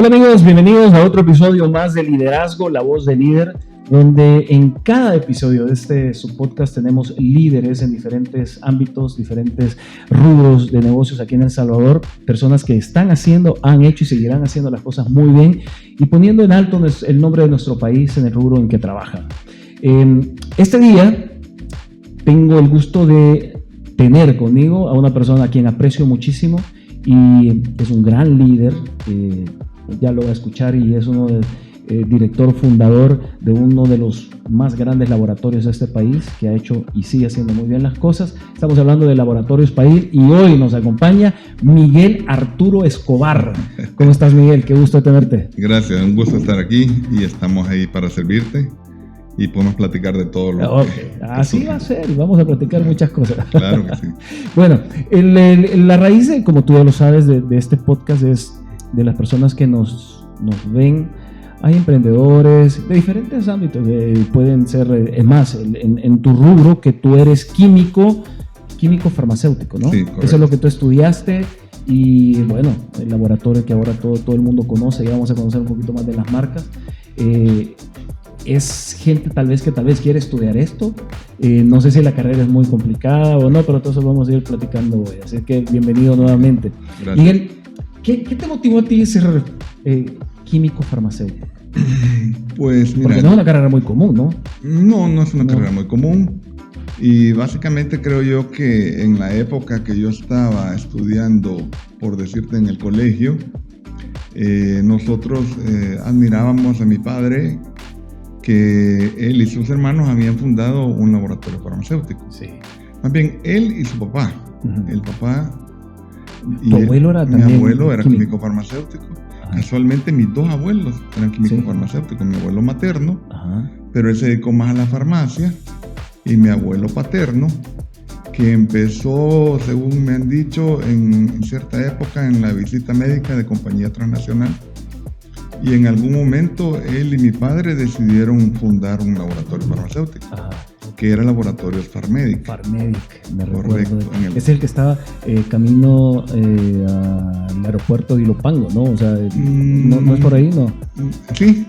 Hola amigos, bienvenidos a otro episodio más de Liderazgo, la voz del líder, donde en cada episodio de este subpodcast tenemos líderes en diferentes ámbitos, diferentes rubros de negocios aquí en El Salvador, personas que están haciendo, han hecho y seguirán haciendo las cosas muy bien y poniendo en alto el nombre de nuestro país en el rubro en que trabajan. Este día tengo el gusto de tener conmigo a una persona a quien aprecio muchísimo y es un gran líder, ya lo va a escuchar, y es director fundador de uno de los más grandes laboratorios de este país, que ha hecho y sigue haciendo muy bien las cosas. Estamos hablando de Laboratorios Pair y hoy nos acompaña Miguel Arturo Escobar. ¿Cómo estás, Miguel? Qué gusto tenerte. Gracias, un gusto estar aquí y estamos ahí para servirte y podemos platicar de todo lo que así va a ser, vamos a platicar muchas cosas. Claro que sí. Bueno, la raíz, como tú ya lo sabes, de este podcast es de las personas que nos ven. Hay emprendedores de diferentes ámbitos, pueden ser, es más, en tu rubro, que tú eres químico farmacéutico, ¿no? Sí, correcto. Eso es lo que tú estudiaste y bueno, el laboratorio que ahora todo el mundo conoce, y vamos a conocer un poquito más de las marcas. Es gente tal vez quiere estudiar esto. No sé si la carrera es muy complicada o no, pero todo eso vamos a ir platicando hoy. Así que bienvenido nuevamente. Gracias. Miguel, ¿qué te motivó a ti a ser químico farmacéutico? Pues mira, porque no es una carrera muy común, ¿no? No es una carrera muy común. Y básicamente creo yo que en la época que yo estaba estudiando, por decirte, en el colegio, nosotros admirábamos a mi padre, que él y sus hermanos habían fundado un laboratorio farmacéutico. Sí. Más bien, él y su papá. Uh-huh. El papá... ¿Tu abuelo era también? Mi abuelo era químico farmacéutico. Ajá. Casualmente, mis dos abuelos eran químicos farmacéuticos. Mi abuelo materno, ajá, pero él se dedicó más a la farmacia, y mi abuelo paterno, que empezó, según me han dicho, en cierta época en la visita médica de compañía transnacional. Y en algún momento él y mi padre decidieron fundar un laboratorio farmacéutico, ajá, que era Laboratorios Farmedic. Farmedic, me Correcto, recuerdo. Es el que estaba camino al aeropuerto de Ilopango, ¿no? O sea, ¿no es por ahí, no? Sí,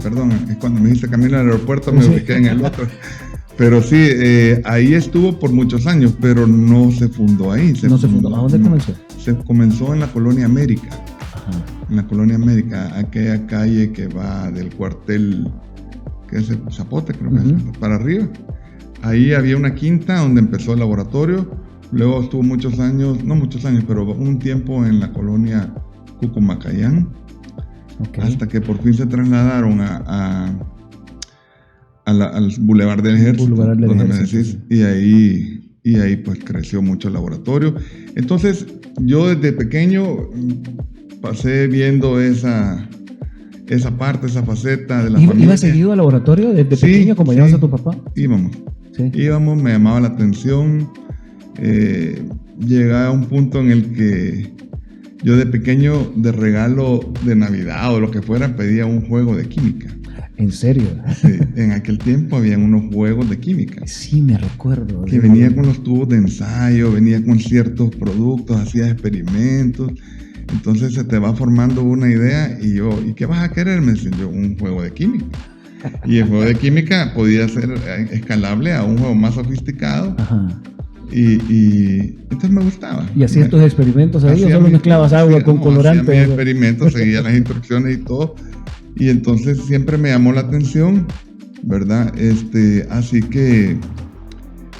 perdón. Cuando me dijiste camino al aeropuerto me ubiqué en el otro. Pero sí, ahí estuvo por muchos años, pero no se fundó ahí. No se fundó. ¿A dónde comenzó? Se comenzó en la Colonia América. Ajá. En la Colonia América, aquella calle que va del cuartel, que es el Zapote, creo que es, para arriba. Ahí había una quinta donde empezó el laboratorio. Luego estuvo pero un tiempo en la colonia Cucumacayán, okay, hasta que por fin se trasladaron al Boulevard del Ejército, donde me decís, y ahí pues creció mucho el laboratorio. Entonces yo desde pequeño pasé viendo esa faceta de la familia. ¿Ibas seguido al laboratorio desde pequeño, como llevas a tu papá? Íbamos, me llamaba la atención. Llegué a un punto en el que yo de pequeño, de regalo de Navidad o lo que fuera, pedía un juego de química. ¿En serio? Sí, en aquel tiempo habían unos juegos de química. Sí, me recuerdo. Que venía con los tubos de ensayo, venía con ciertos productos, hacías experimentos. Entonces se te va formando una idea y yo, ¿y qué vas a querer? Me decía yo, un juego de química. Y el juego de química podía ser escalable a un juego más sofisticado. Ajá. Y entonces me gustaba. ¿Y hacías tus experimentos ahí o solo mezclabas agua con colorante? Hacía mis experimentos, seguía las instrucciones y todo. Y entonces siempre me llamó la atención, ¿verdad? Así que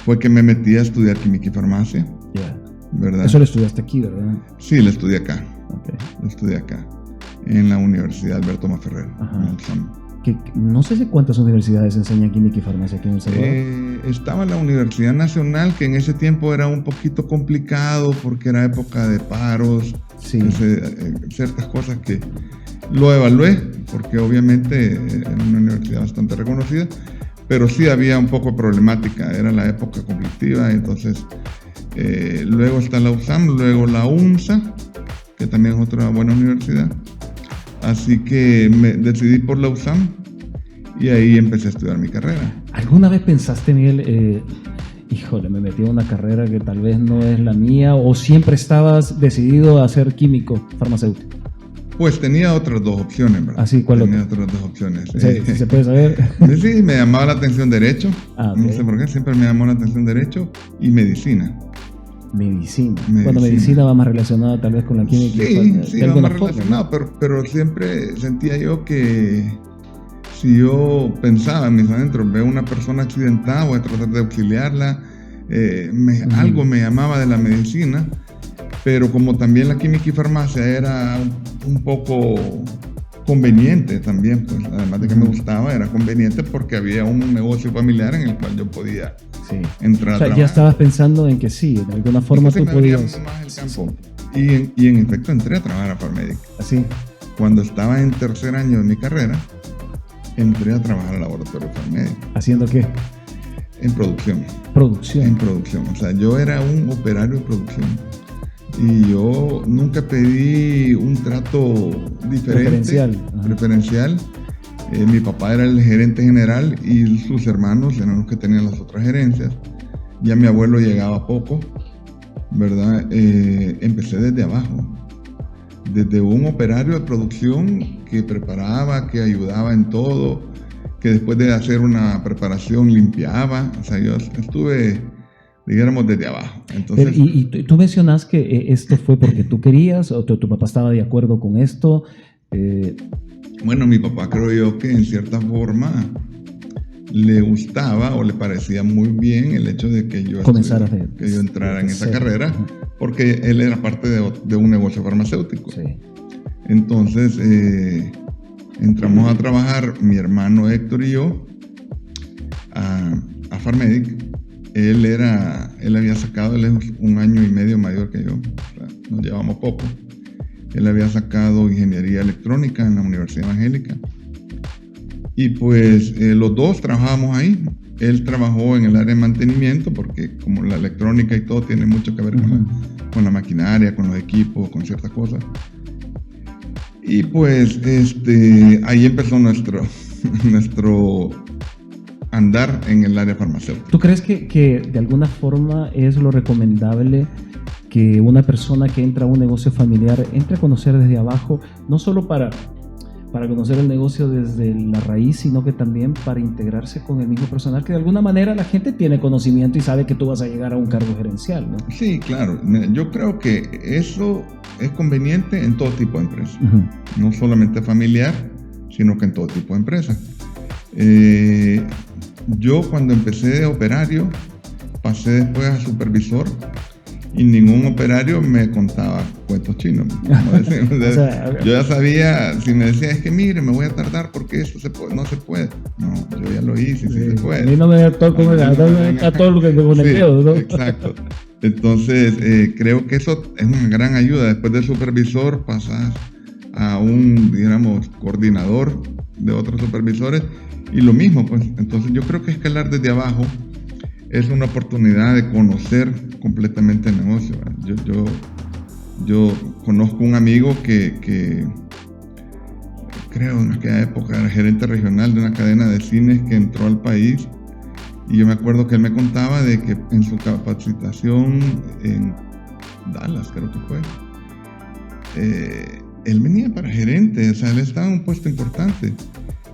fue que me metí a estudiar química y farmacia. Yeah. ¿Verdad? Eso lo estudiaste aquí, ¿verdad? Sí, lo estudié acá. Okay. Lo estudié acá, en la Universidad Alberto Maferrer. No sé si cuántas universidades enseñan química y farmacia aquí en El Salvador. Estaba la Universidad Nacional, que en ese tiempo era un poquito complicado porque era época de paros, sí, ciertas cosas que lo evalué, porque obviamente era una universidad bastante reconocida, pero sí había un poco de problemática, era la época conflictiva. Entonces luego está la USAM, luego la UNSA, que también es otra buena universidad. Así que me decidí por la USAM y ahí empecé a estudiar mi carrera. ¿Alguna vez pensaste, Miguel, híjole, me metí en una carrera que tal vez no es la mía, o siempre estabas decidido a ser químico farmacéutico? Pues tenía otras dos opciones, ¿verdad? ¿Así? ¿Cuál tenía otra? otras dos opciones. Si se puede saber. Sí, me llamaba la atención Derecho. Okay. No sé por qué, siempre me llamó la atención Derecho y Medicina. Medicina. Bueno, medicina va más relacionada tal vez con la química. Sí, va más relacionado, pero siempre sentía yo que si yo pensaba en mis adentros, veo una persona accidentada, voy a tratar de auxiliarla. Algo me llamaba de la medicina, pero como también la química y farmacia era un poco conveniente también, pues además de que me gustaba, era conveniente porque había un negocio familiar en el cual yo podía entrar a trabajar. Ya estabas pensando en que sí, de alguna forma tú podías. Más el campo. Y en efecto entré a trabajar a Pharmedic. ¿Así? Cuando estaba en tercer año de mi carrera, entré a trabajar al laboratorio Pharmedic. ¿Haciendo qué? En producción. ¿Producción? En producción. O sea, yo era un operario de producción. Y yo nunca pedí un trato diferente. Preferencial. Mi papá era el gerente general y sus hermanos eran los que tenían las otras gerencias. Ya mi abuelo llegaba poco, ¿verdad? Empecé desde abajo. Desde un operario de producción que preparaba, que ayudaba en todo, que después de hacer una preparación limpiaba. O sea, yo estuve, digamos, desde abajo. Entonces, ¿Y tú mencionas que esto fue porque tú querías o tu papá estaba de acuerdo con esto? Bueno, mi papá creo yo que en cierta forma le gustaba o le parecía muy bien el hecho de que yo entrara en esa carrera, porque él era parte de un negocio farmacéutico. Sí. Entonces, entramos a trabajar mi hermano Héctor y yo a Pharmedic. Él había sacado, él es un año y medio mayor que yo, o sea, nos llevamos poco. Él había sacado ingeniería electrónica en la Universidad Evangélica. Y pues los dos trabajábamos ahí. Él trabajó en el área de mantenimiento porque como la electrónica y todo tiene mucho que ver con la maquinaria, con los equipos, con ciertas cosas. Y pues ahí empezó nuestro andar en el área farmacéutica. ¿Tú crees que de alguna forma es lo recomendable que una persona que entra a un negocio familiar entre a conocer desde abajo, no solo para conocer el negocio desde la raíz, sino que también para integrarse con el mismo personal, que de alguna manera la gente tiene conocimiento y sabe que tú vas a llegar a un cargo gerencial, ¿no? Sí, claro. Yo creo que eso es conveniente en todo tipo de empresas, no solamente familiar, sino que en todo tipo de empresas. Yo cuando empecé de operario, pasé después a supervisor y ningún operario me contaba cuentos chinos. Yo ya sabía, si me decía, es que mire, me voy a tardar porque esto no se puede. No, yo ya lo hice, sí se puede. A mí no me da todo lo que me pone ¿no? Exacto. Entonces, creo que eso es una gran ayuda. Después de supervisor pasas a un, digamos, coordinador de otros supervisores y lo mismo, pues. Entonces yo creo que escalar desde abajo es una oportunidad de conocer completamente el negocio. Yo conozco un amigo que creo en aquella época era gerente regional de una cadena de cines que entró al país, y yo me acuerdo que él me contaba de que en su capacitación en Dallas, creo que fue, él venía para gerente, o sea, él estaba en un puesto importante,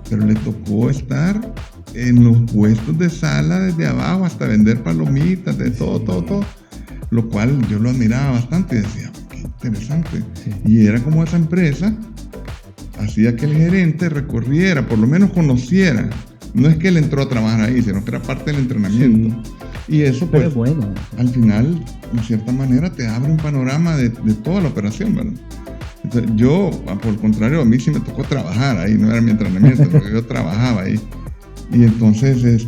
pero le tocó estar en los puestos de sala desde abajo hasta vender palomitas, de todo, lo cual yo lo admiraba bastante y decía, qué interesante. Sí. Y era como esa empresa hacía que el gerente recorriera, por lo menos conociera. No es que él entró a trabajar ahí, sino que era parte del entrenamiento. Sí. Y eso, pues, bueno, al final, de cierta manera, te abre un panorama de toda la operación, ¿verdad? Entonces, yo, por el contrario, a mí sí me tocó trabajar ahí, no era mi entrenamiento, porque yo trabajaba ahí. Y entonces,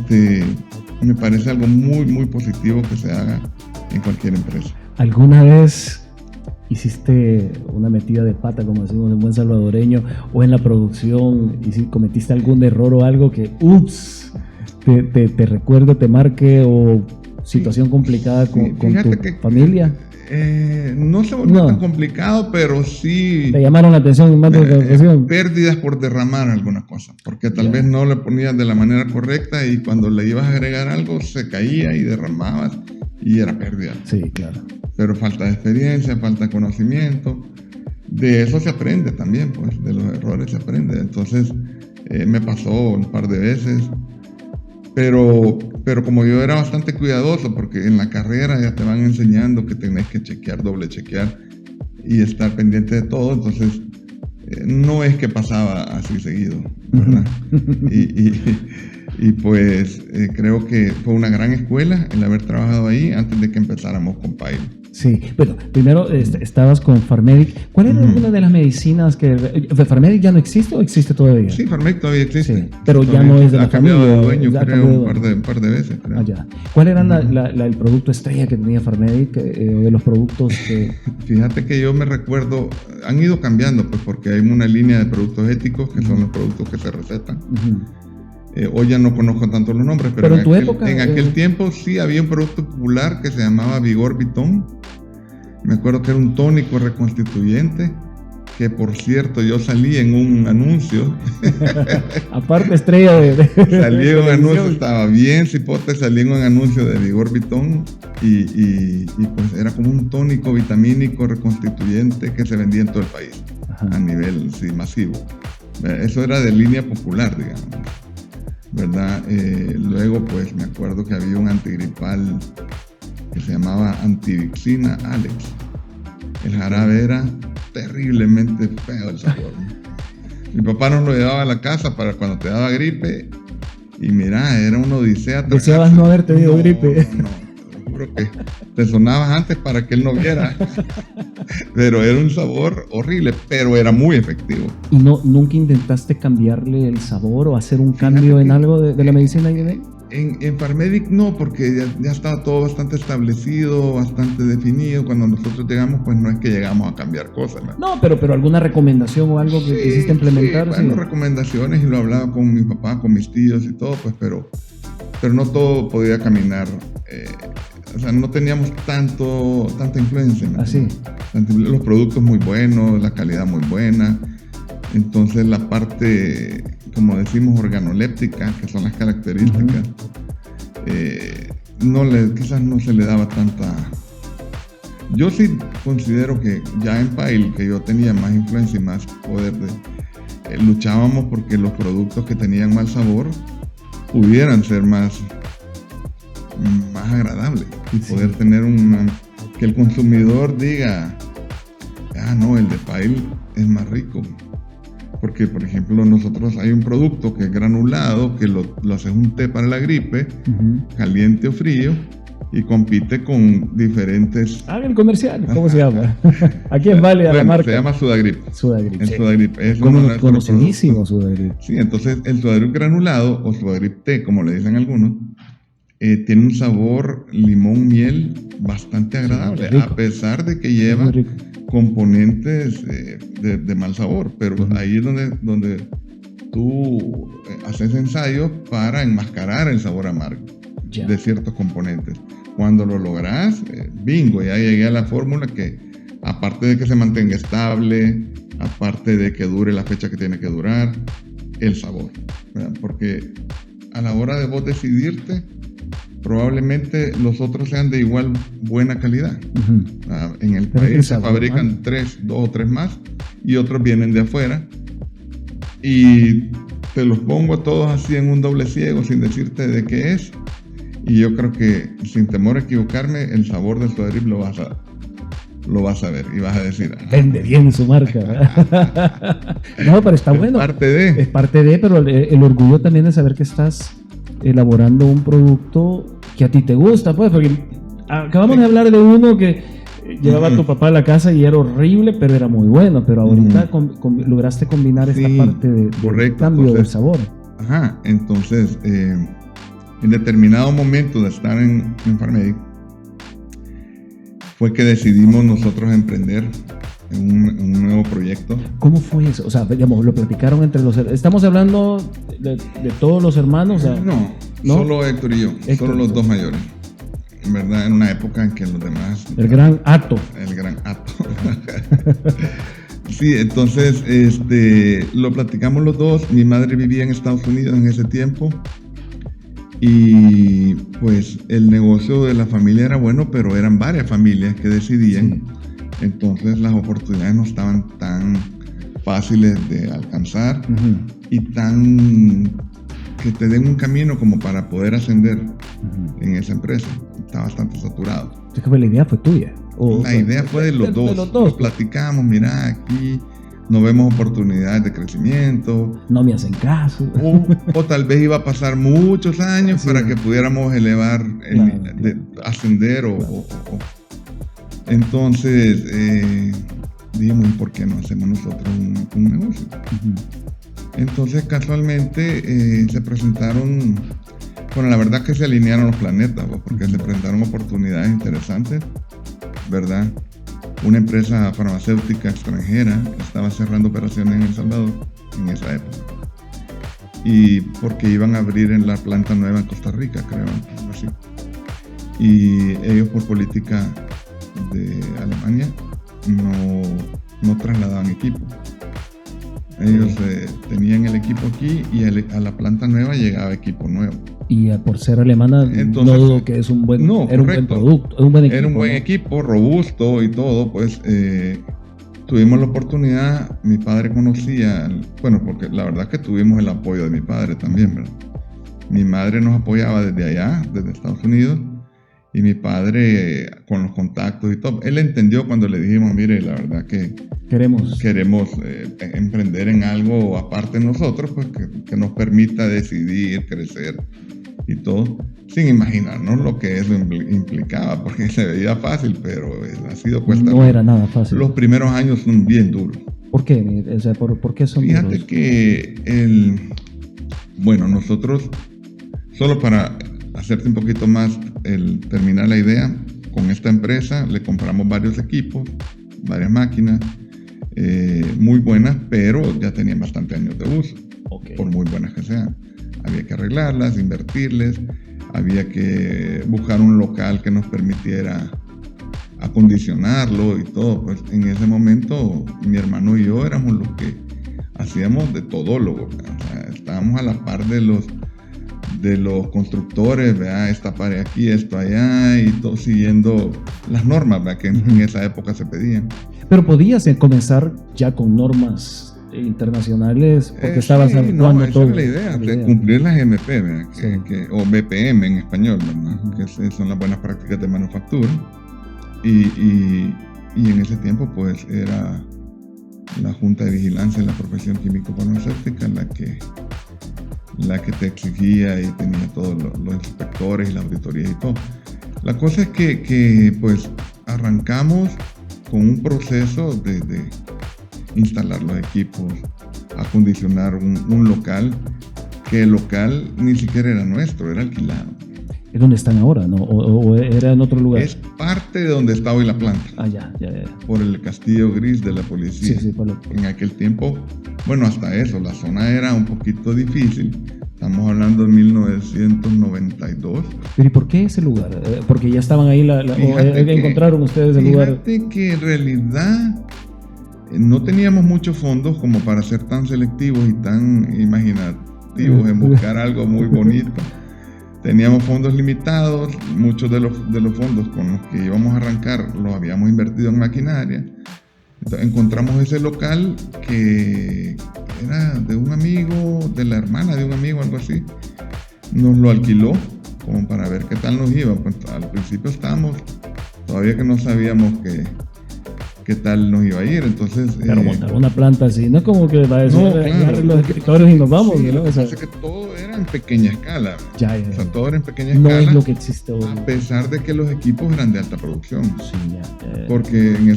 me parece algo muy, muy positivo que se haga en cualquier empresa. ¿Alguna vez hiciste una metida de pata, como decimos en buen salvadoreño, o en la producción, y si cometiste algún error o algo que, te recuerdo, te marque, o situación complicada con tu familia? No se volvió tan complicado, pero sí... ¿Te llamaron la atención en más de una ocasión? Pérdidas por derramar algunas cosas, porque tal vez no le ponías de la manera correcta y cuando le ibas a agregar algo se caía y derramabas y era pérdida. Sí, claro. Pero falta de experiencia, falta de conocimiento. de eso se aprende también, pues, de los errores se aprende. Entonces, me pasó un par de veces, pero como yo era bastante cuidadoso, porque en la carrera ya te van enseñando que tenés que chequear, doble chequear y estar pendiente de todo, entonces no es que pasaba así seguido, ¿verdad? Y pues creo que fue una gran escuela el haber trabajado ahí antes de que empezáramos con Pile. Sí, bueno, primero estabas con Pharmedic. ¿Cuál era una de las medicinas que... ¿Pharmedic ya no existe o existe todavía? Sí, Pharmedic todavía existe. Sí, pero todavía ya no es de la familia. Ha cambiado de dueño, creo, un par de veces. Creo. Ah, ya. ¿Cuál era el producto estrella que tenía Pharmedic, o de los productos que...? Fíjate que yo me recuerdo, han ido cambiando, pues porque hay una línea de productos éticos que son los productos que se recetan. Hoy ya no conozco tanto los nombres, pero en tu época, en aquel tiempo sí había un producto popular que se llamaba Vigor Vitón. Me acuerdo que era un tónico reconstituyente, que por cierto yo salí en un anuncio. Aparte estrella de salí en un anuncio, estaba bien cipote, salí en un anuncio de Vigor Vitón y pues era como un tónico vitamínico reconstituyente que se vendía en todo el país. Ajá. A nivel masivo. Eso era de línea popular, digamos, ¿verdad? Luego pues me acuerdo que había un antigripal que se llamaba Antivixina Alex. El jarabe era terriblemente feo el sabor. Mi papá nos lo llevaba a la casa para cuando te daba gripe y mira, era una odisea. Deseabas no haber tenido gripe. No, te juro que te sonabas antes para que él no viera. Pero era un sabor horrible, pero era muy efectivo. ¿Y nunca intentaste cambiarle el sabor o hacer un cambio en algo de la medicina IBD? En Pharmedic no, porque ya estaba todo bastante establecido, bastante definido. Cuando nosotros llegamos, pues no es que llegamos a cambiar cosas, ¿no? No, pero alguna recomendación o algo que quisiste implementar. Sí, bueno, recomendaciones, y lo hablaba con mi papá, con mis tíos y todo, pues, pero no todo podía caminar. O sea, no teníamos tanta influencia, ¿no? Así. Los productos muy buenos, la calidad muy buena. Entonces la parte, como decimos, organoléptica, que son las características, quizás no se le daba tanta... Yo sí considero que ya en Pile, que yo tenía más influencia y más poder, luchábamos porque los productos que tenían mal sabor pudieran ser más agradables y poder tener que el consumidor diga, no, el de Pile es más rico. Porque, por ejemplo, nosotros hay un producto que es granulado, que lo haces un té para la gripe, caliente o frío, y compite con diferentes... Haga el comercial, ¿cómo se llama? ¿A quién vale a la marca? Se llama Sudagrip. Sudagrip. El Sudagrip es conocidísimo Sudagrip. Sí, entonces el Sudagrip granulado, o Sudagrip té, como le dicen algunos, tiene un sabor limón-miel bastante agradable, a pesar de que lleva componentes de mal sabor, pero ahí es donde tú haces ensayos para enmascarar el sabor amargo de ciertos componentes. Cuando lo logras, bingo, ya llegué a la fórmula que, aparte de que se mantenga estable, aparte de que dure la fecha que tiene que durar, el sabor, ¿verdad? Porque a la hora de vos decidirte, probablemente los otros sean de igual buena calidad. En el país se fabrican 2 o 3 más y otros vienen de afuera, y te los pongo a todos así en un doble ciego sin decirte de qué es, y yo creo que sin temor a equivocarme, el sabor del Sudagrip lo vas a ver y vas a decir, vende bien su marca. No, pero está bueno. Es parte de, pero el orgullo también es saber que estás elaborando un producto que a ti te gusta, pues, porque acabamos de hablar de uno que llevaba a tu papá a la casa y era horrible, pero era muy bueno, pero ahorita lograste combinar esta parte de cambio del sabor. Entonces, en determinado momento de estar en Pharmedic, fue que decidimos nosotros emprender un nuevo proyecto. ¿Cómo fue eso? O sea, digamos, lo platicaron entre los... ¿Estamos hablando de todos los hermanos? O sea, no, solo Héctor y yo, solo los dos mayores. En verdad, en una época en que los demás... El gran Ato. Sí, entonces lo platicamos los dos. Mi madre vivía en Estados Unidos en ese tiempo. Y pues el negocio de la familia era bueno, pero eran varias familias que decidían Entonces las oportunidades no estaban tan fáciles de alcanzar y tan que te den un camino como para poder ascender en esa empresa. Está bastante saturado. ¿Es que la idea fue tuya? La idea fue de los dos. Nos platicamos, mira, aquí no vemos oportunidades de crecimiento. No me hacen caso. O tal vez iba a pasar muchos años para que pudiéramos elevar, ascender Entonces, dijimos, ¿por qué no hacemos nosotros un negocio? Entonces, casualmente, se presentaron, bueno, la verdad que se alinearon los planetas, porque se presentaron oportunidades interesantes, ¿verdad? Una empresa farmacéutica extranjera estaba cerrando operaciones en El Salvador en esa época. Y porque iban a abrir en la planta nueva en Costa Rica, creo, algo así. Y ellos, por política de Alemania, no trasladaban equipo. Ellos tenían el equipo aquí y a la planta nueva llegaba equipo nuevo. Y por ser alemana, entonces, no dudo que es un buen, era un buen producto, un buen equipo. Era un buen equipo, robusto y todo, pues tuvimos la oportunidad, mi padre conocía, bueno, porque la verdad que tuvimos el apoyo de mi padre también, ¿verdad? Mi madre nos apoyaba desde allá, desde Estados Unidos, y mi padre con los contactos y todo, él entendió cuando le dijimos, mire, la verdad que queremos emprender en algo aparte de nosotros, pues que nos permita decidir, crecer y todo, sin imaginarnos lo que eso implicaba, porque se veía fácil, pero ha sido cuesta. No era nada fácil. Los primeros años son bien duros. ¿Por qué? O sea, ¿por qué son duros? Fíjate que bueno, nosotros, solo para hacerte un poquito más, terminar la idea, con esta empresa le compramos varios equipos, varias máquinas, muy buenas, pero ya tenían bastante años de uso, por muy buenas que sean. Había que arreglarlas, invertirles, había que buscar un local que nos permitiera acondicionarlo y todo. Pues en ese momento mi hermano y yo éramos los que hacíamos de todólogos, o sea, estábamos a la par de los constructores, ¿verdad? Esta pared aquí, esto allá, y todo siguiendo las normas, ¿verdad? Que en esa época se pedían. Pero podías comenzar ya con normas internacionales, porque estabas actuando todo. Esa es la idea, cumplir las MP, ¿verdad? O BPM en español, ¿verdad? Que son las buenas prácticas de manufactura. Y en ese tiempo, pues, era la Junta de Vigilancia de la Profesión Químico-Farmacéutica la que te exigía y tenía todos los inspectores y la auditoría y todo. La cosa es que pues arrancamos con un proceso de instalar los equipos, acondicionar un local, que el local ni siquiera era nuestro, era alquilado. ¿Es donde están ahora, no? ¿O era en otro lugar? Es parte de donde está hoy la planta. Ah, ya. Por el castillo gris de la policía. Sí, En aquel tiempo, bueno, hasta eso, la zona era un poquito difícil. Estamos hablando de 1992. ¿Pero y por qué ese lugar? Porque ya estaban ahí, encontraron ustedes el lugar. Fíjate que en realidad no teníamos muchos fondos como para ser tan selectivos y tan imaginativos en buscar algo muy bonito. Teníamos fondos limitados, muchos de los fondos con los que íbamos a arrancar los habíamos invertido en maquinaria. Entonces, encontramos ese local que era de un amigo, de la hermana de un amigo, algo así. Nos lo alquiló como para ver qué tal nos iba. Pues al principio estábamos, todavía que no sabíamos qué tal nos iba a ir, entonces... Pero montar una planta así, no es como que va a decir, claro, los escritores y nos vamos, sí, ¿no? O sea, que todo era en pequeña escala. Ya. O sea, todo era en pequeña escala. No es lo que existe hoy. A pesar de que los equipos eran de alta producción. Sí, ya. Porque en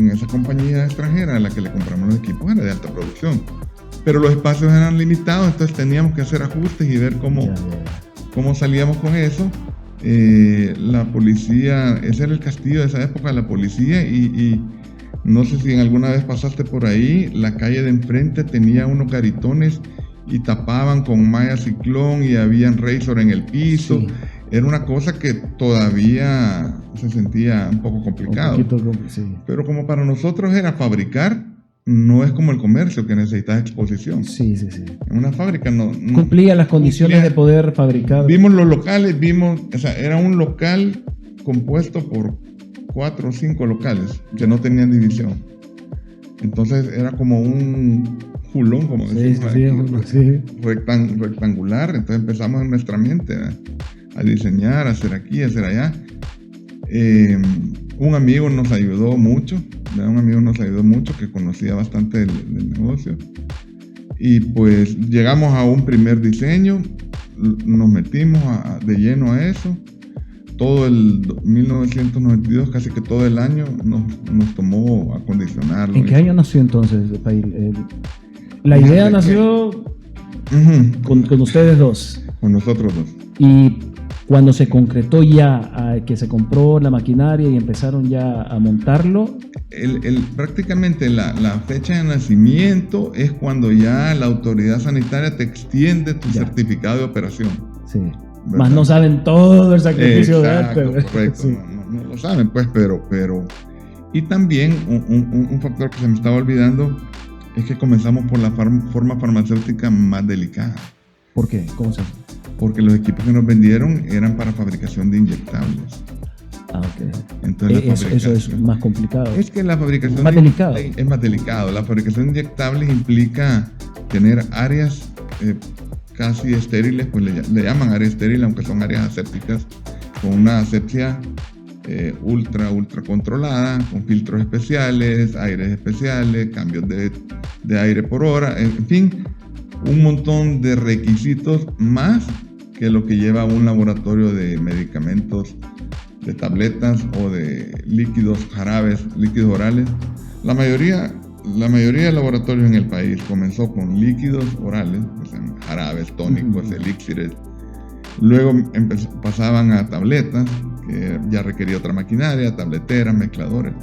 esa compañía extranjera a la que le compramos los equipos era de alta producción. Pero los espacios eran limitados, entonces teníamos que hacer ajustes y ver cómo salíamos con eso. La policía, ese era el castillo de esa época, la policía, y no sé si alguna vez pasaste por ahí, la calle de enfrente tenía unos caritones y tapaban con malla ciclón y habían razor en el piso. Sí. Era una cosa que todavía se sentía un poco complicado. Sí. Pero como para nosotros era fabricar, no es como el comercio que necesitas exposición. Sí. En una fábrica no cumplía las condiciones de poder fabricar. Vimos los locales, o sea, era un local compuesto por 4 o 5 locales que no tenían división. Entonces era como un julón, como decimos aquí, rectangular. Entonces empezamos en nuestra mente a diseñar, a hacer aquí, a hacer allá. Un amigo nos ayudó mucho, que conocía bastante el negocio. Y pues llegamos a un primer diseño, nos metimos de lleno a eso. Todo el 1992, casi que todo el año, nos tomó acondicionarlo. ¿En qué año nació entonces Pail? La idea nació con ustedes dos. Con nosotros dos. Y cuando se concretó ya, que se compró la maquinaria y empezaron ya a montarlo. Prácticamente la fecha de nacimiento es cuando ya la autoridad sanitaria te extiende tu certificado de operación. Sí. ¿Verdad? Más no saben todo el sacrificio de arte. Correcto. Sí. No lo saben, pues, pero... Y también un factor que se me estaba olvidando es que comenzamos por la forma farmacéutica más delicada. ¿Por qué? ¿Cómo se hace? Porque los equipos que nos vendieron eran para fabricación de inyectables. Ah, ok. Entonces eso es más complicado. Es que la fabricación... Es más delicado. Es más delicado. La fabricación de inyectables implica tener áreas... casi estériles, pues le llaman área estéril, aunque son áreas asépticas, con una asepsia ultra controlada, con filtros especiales, aires especiales, cambios de aire por hora, en fin, un montón de requisitos más que lo que lleva un laboratorio de medicamentos, de tabletas o de líquidos, jarabes, líquidos orales. La mayoría de laboratorios en el país comenzó con líquidos orales, o sea, jarabes, tónicos, elixires. Luego pasaban a tabletas, que ya requería otra maquinaria, tableteras, mezcladores.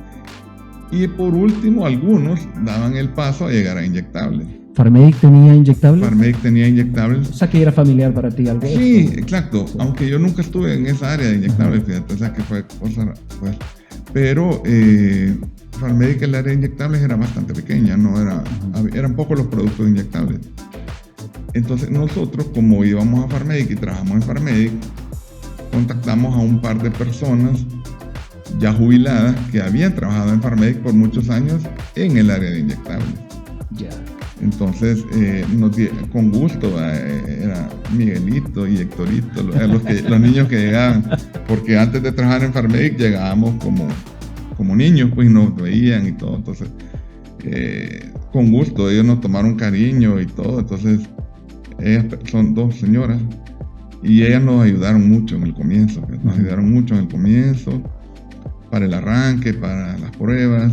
Y por último, algunos daban el paso a llegar a inyectables. ¿Farmedic tenía inyectables? Farmedic tenía inyectables. O sea, que era familiar para ti algo. Sí, exacto. Sí. Aunque yo nunca estuve en esa área de inyectables, fíjate, o sea, que fue cosa, pues. Pero... Farmedic, el área de inyectables era bastante pequeña, eran pocos los productos inyectables. Entonces nosotros, como íbamos a Farmedic y trabajamos en Farmedic, contactamos a un par de personas ya jubiladas que habían trabajado en Farmedic por muchos años en el área de inyectables. Ya. Entonces, con gusto, era Miguelito y Héctorito, los niños que llegaban, porque antes de trabajar en Farmedic llegábamos como niños, pues nos veían y todo. Entonces, con gusto, ellos nos tomaron cariño y todo. Entonces, ellas son dos señoras y ellas nos ayudaron mucho en el comienzo. Para el arranque, para las pruebas.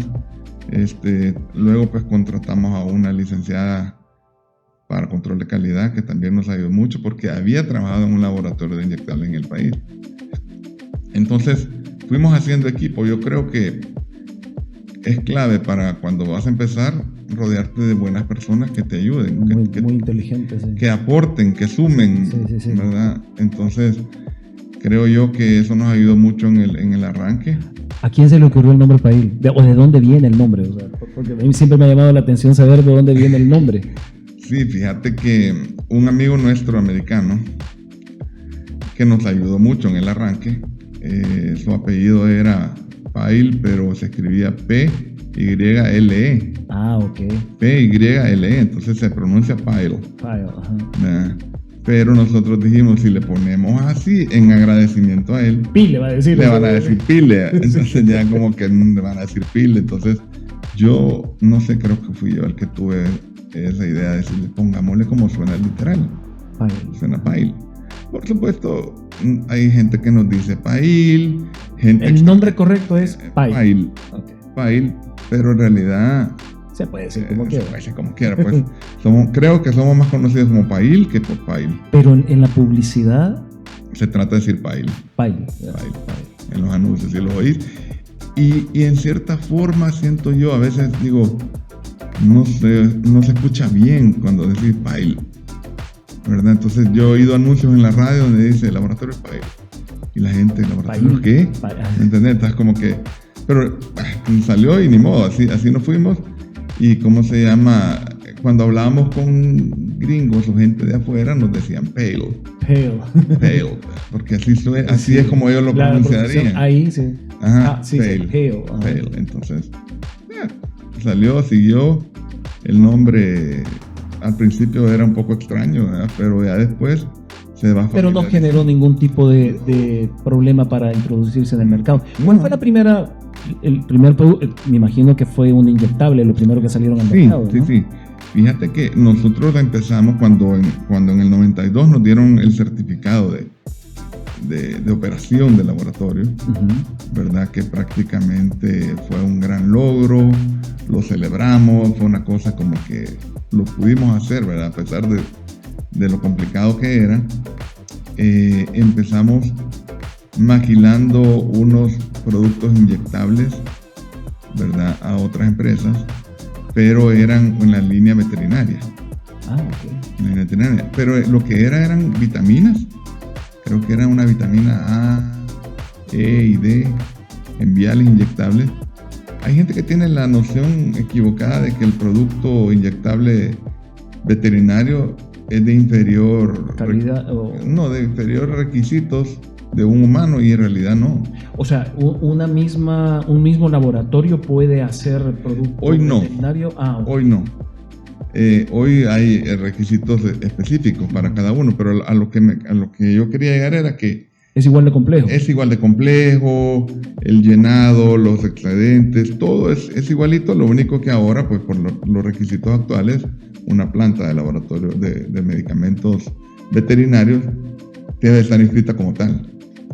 Luego, pues contratamos a una licenciada para control de calidad que también nos ayudó mucho porque había trabajado en un laboratorio de inyectables en el país. Entonces, fuimos haciendo equipo. Yo creo que es clave para cuando vas a empezar, rodearte de buenas personas que te ayuden. Muy inteligentes. Sí. Que aporten, que sumen, sí. ¿Verdad? Entonces, creo yo que eso nos ayudó mucho en el arranque. ¿A quién se le ocurrió el nombre Pail? ¿O de dónde viene el nombre? O sea, porque a mí siempre me ha llamado la atención saber de dónde viene el nombre. Sí, fíjate que un amigo nuestro americano que nos ayudó mucho en el arranque, su apellido era Pail, pero se escribía P-Y-L-E. Ah, ok. P-Y-L-E, entonces se pronuncia Pail. Pail, ajá. Pero nosotros dijimos, si le ponemos así, en agradecimiento a él, Pile va a decir. Le van a decir Pile. Entonces ya como que le van a decir Pile. Entonces yo, no sé, creo que fui yo el que tuve esa idea de decirle, pongámosle como suena literal. Pail. Suena Pail. Por supuesto, hay gente que nos dice Pail. El nombre correcto es Pail. Pail. Okay. Pail, pero en realidad... Se puede decir como quiera. Se puede decir como quiera, pues. Creo que somos más conocidos como Pail que por Pail. Pero en la publicidad... Se trata de decir Pail. Pail. En los anuncios, si los oís. Y en cierta forma siento yo, a veces digo, no se escucha bien cuando decís Pail, ¿verdad? Entonces yo he oído anuncios en la radio donde dice Laboratorio Pail. Y la gente, ¿laboratorio qué? ¿Entendés? Entonces como que... Pero salió y ni modo, así nos fuimos. Y cómo se llama, cuando hablábamos con gringos o gente de afuera nos decían pale, porque así es como ellos lo pronunciarían. Ahí sí. Ajá, sí, pale. Entonces, siguió. El nombre al principio era un poco extraño, ¿verdad? Pero ya después se va. Pero no generó ningún tipo de problema para introducirse en el mercado. ¿Cuál fue el primer producto? Me imagino que fue un inyectable, lo primero que salieron al mercado, ¿no? Sí. Fíjate que nosotros empezamos cuando en el 92 nos dieron el certificado de operación del laboratorio, ¿verdad? Que prácticamente fue un gran logro, lo celebramos, fue una cosa como que lo pudimos hacer, ¿verdad? A pesar de lo complicado que era. Empezamos maquilando unos productos inyectables, ¿verdad? A otras empresas, pero eran en la línea veterinaria. Ok. En la veterinaria. Pero lo que eran vitaminas. Creo que era una vitamina A, E y D en viales inyectables. Hay gente que tiene la noción equivocada de que el producto inyectable veterinario es de inferior calidad de inferior requisitos de un humano, y en realidad no. O sea, un mismo laboratorio puede hacer producto veterinario. Hoy no. Hoy hay requisitos específicos para cada uno, pero a lo que yo quería llegar era que es igual de complejo. Es igual de complejo, el llenado, los excedentes, todo es igualito. Lo único que ahora, pues por los requisitos actuales, una planta de laboratorio de medicamentos veterinarios debe estar inscrita como tal.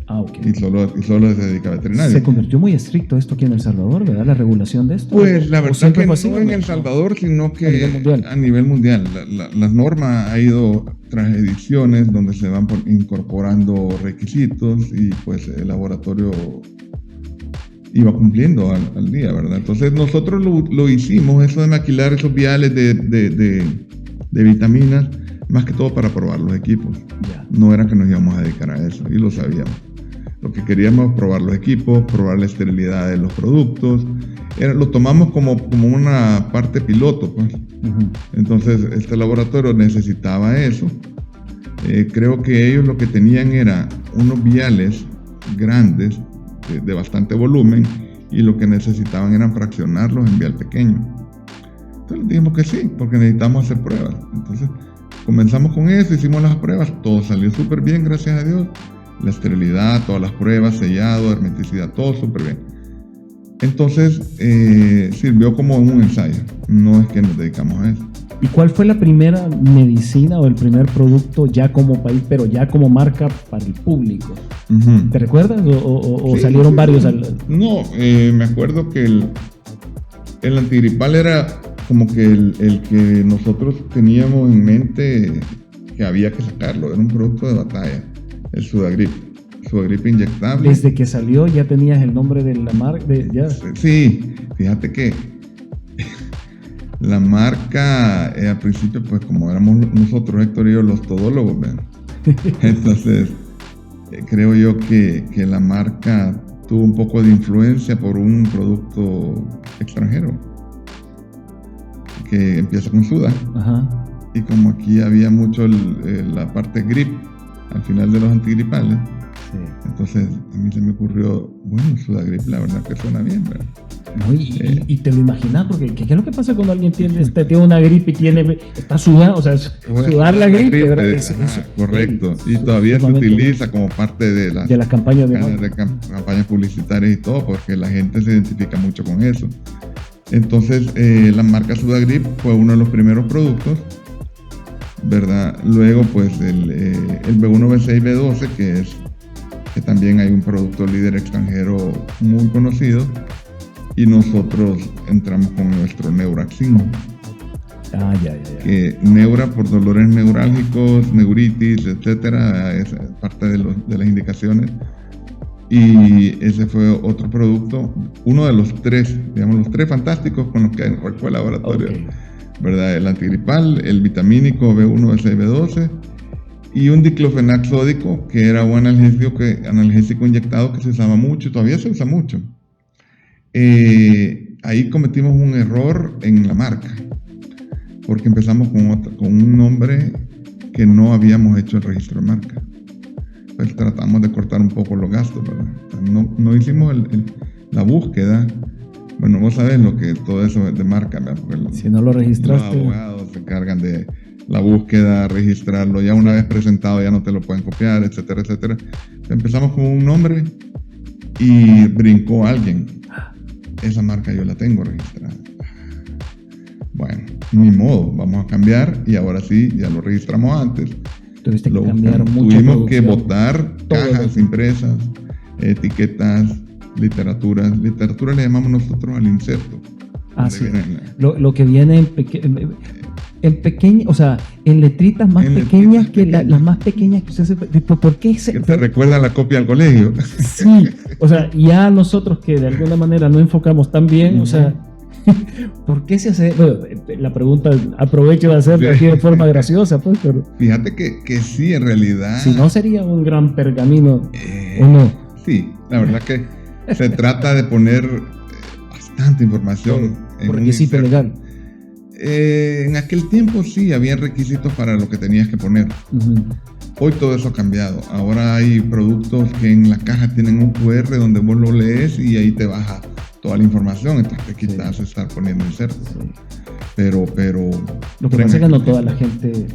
Ok. Y solo se dedica a veterinario. Se convirtió muy estricto esto aquí en El Salvador, ¿verdad? La regulación de esto. Pues la verdad que no en El Salvador, sino que a nivel mundial. La norma ha ido tras ediciones donde se van incorporando requisitos, y pues el laboratorio iba cumpliendo al día, ¿verdad? Entonces nosotros lo hicimos, eso de maquilar esos viales de vitaminas, más que todo para probar los equipos. No era que nos íbamos a dedicar a eso, y lo sabíamos. Lo que queríamos es probar los equipos, probar la esterilidad de los productos. Lo tomamos como una parte piloto, pues. Entonces este laboratorio necesitaba eso. Creo que ellos lo que tenían era unos viales grandes de bastante volumen, y lo que necesitaban eran fraccionarlos en vial pequeño. Entonces les dijimos que sí, porque necesitamos hacer pruebas. Entonces comenzamos con eso, hicimos las pruebas, todo salió súper bien, gracias a Dios. La esterilidad, todas las pruebas, sellado, hermeticidad, todo súper bien. Entonces sirvió como un ensayo, no es que nos dedicamos a eso. ¿Y cuál fue la primera medicina o el primer producto ya como país, pero ya como marca para el público? ¿Te recuerdas? ¿O sí, salieron varios? No, me acuerdo que el antigripal era como que el que nosotros teníamos en mente que había que sacarlo, era un producto de batalla, el Sudagrip inyectable. Desde que salió ya tenías el nombre de la marca. Sí, fíjate que la marca al principio, pues como éramos nosotros, Héctor y yo, los todólogos, ¿verdad? Entonces creo yo que la marca tuvo un poco de influencia por un producto extranjero que empieza con Suda. Y como aquí había mucho la parte grip al final de los antigripales, entonces a mí se me ocurrió, bueno, Sudagrip, la verdad que suena bien, ¿verdad? No, y te lo imaginas, porque ¿qué es lo que pasa cuando alguien tiene una gripe y está sudando? O sea, sudar la gripe, ¿verdad? Correcto, y todavía se utiliza como parte de las campañas campañas publicitarias y todo, porque la gente se identifica mucho con eso. Entonces la marca Sudagrip fue uno de los primeros productos, ¿verdad? Luego pues el B1, B6, B12, que también hay un producto líder extranjero muy conocido, y nosotros entramos con nuestro Neuraxin. Que Neura por dolores neurálgicos, neuritis, etcétera, es parte de las indicaciones. Y ese fue otro producto, uno de los tres fantásticos con los que arrancó el laboratorio, ¿verdad? El antigripal, el vitamínico B1, B6, B12, y un diclofenac sódico, que era un analgésico inyectado que se usaba mucho, todavía se usa mucho. Ahí cometimos un error en la marca. porque empezamos con un nombre que no habíamos hecho el registro de marca. Pues tratamos de cortar un poco los gastos, ¿verdad? No hicimos la búsqueda. Bueno, vos sabés lo que todo eso es de marca, ¿verdad? Porque si no lo registraste, los abogados se encargan de la búsqueda, registrarlo, ya una vez presentado ya no te lo pueden copiar, etcétera, etcétera. Empezamos con un nombre y brincó alguien. Esa marca yo la tengo registrada. Bueno, ni modo, vamos a cambiar y ahora sí, ya lo registramos antes. Tuviste que cambiar mucho. Tuvimos que botar cajas impresas, etiquetas, literatura le llamamos nosotros al inserto. Sí. Lo que viene en pequeño, o sea, en letritas más pequeñas que las más pequeñas que usted se... ¿Por qué que te recuerda la copia al colegio? Sí, o sea, ya nosotros que de alguna manera no enfocamos tan bien, o sea, ¿por qué se hace? Bueno, la pregunta aprovecho de hacerla aquí de forma graciosa, pues, pero... Fíjate que sí, en realidad... Si no sería un gran pergamino, ¿o no? Sí, la verdad que se trata de poner bastante información en un requisito legal. En aquel tiempo sí, había requisitos para lo que tenías que poner. Hoy todo eso ha cambiado. Ahora hay productos que en la caja tienen un QR donde vos lo lees y ahí te baja toda la información, entonces te quitas estar poniendo insertos. Sí. Pero lo que pasa es que no toda la gente,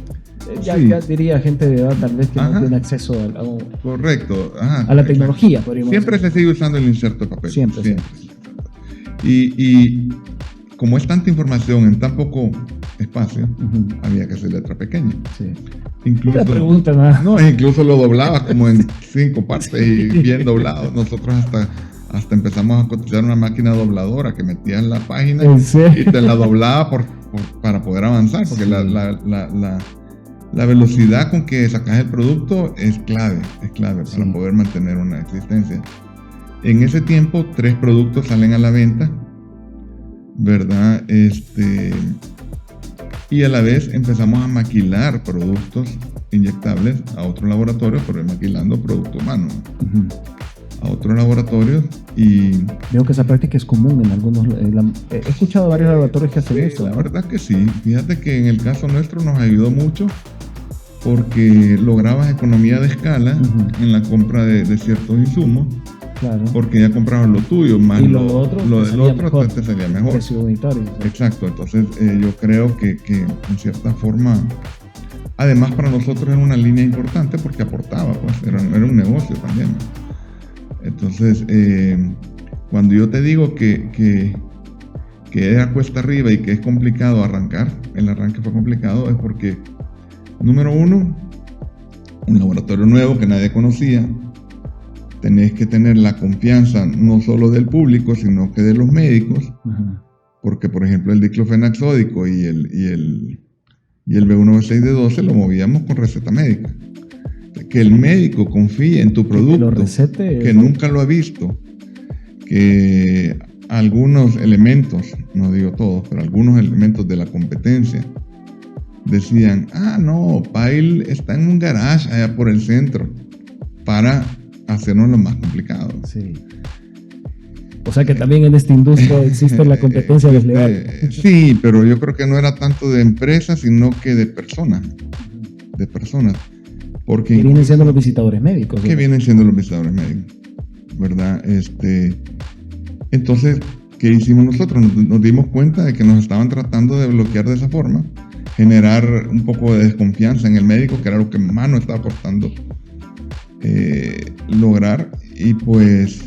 ya diría gente de edad tal vez que no tiene acceso correcto. A la tecnología, podríamos siempre decir. Se sigue usando el inserto de papel. Siempre. Y como es tanta información en tan poco espacio, había que hacer letra pequeña. Sí. Incluso, la pregunta, nada. No, incluso lo doblabas como en 5 partes y bien doblado. Nosotros hasta empezamos a cotizar una máquina dobladora que metías en la página y te la doblaba para poder avanzar, porque la velocidad con que sacas el producto es clave para poder mantener una existencia. En ese tiempo, 3 productos salen a la venta, ¿verdad? Y a la vez empezamos a maquilar productos inyectables a otros laboratorios, pero maquilando producto humano. A otros laboratorios y... Veo que esa práctica es común en algunos... he escuchado varios laboratorios que hacen esto. La verdad que sí. Fíjate que en el caso nuestro nos ayudó mucho porque lograbas economía de escala en la compra de ciertos insumos. Claro. Porque ya comprabas lo tuyo, más y lo del otro te salía mejor. Precio unitario. ¿Sí? Exacto. Entonces yo creo que en cierta forma... Además para nosotros era una línea importante porque aportaba, pues era un negocio también. Entonces, cuando yo te digo que era cuesta arriba y que es complicado arrancar, el arranque fue complicado, es porque, número uno, un laboratorio nuevo que nadie conocía, tenés que tener la confianza no solo del público, sino que de los médicos, porque, por ejemplo, el diclofenac sódico y el B1B6D12 lo movíamos con receta médica. Que el médico confíe en tu producto, que nunca lo ha visto, que algunos elementos, no digo todos, pero algunos elementos de la competencia decían, no, Pyle está en un garage allá por el centro, para hacernos lo más complicado. Sí. O sea que también en esta industria existe la competencia desleal. Sí, pero yo creo que no era tanto de empresas, sino que de personas. Porque que vienen siendo los visitadores médicos. Que vienen siendo los visitadores médicos, ¿verdad? Entonces, ¿qué hicimos nosotros? Nos dimos cuenta de que nos estaban tratando de bloquear de esa forma, generar un poco de desconfianza en el médico, que era lo que más nos estaba costando lograr. Y pues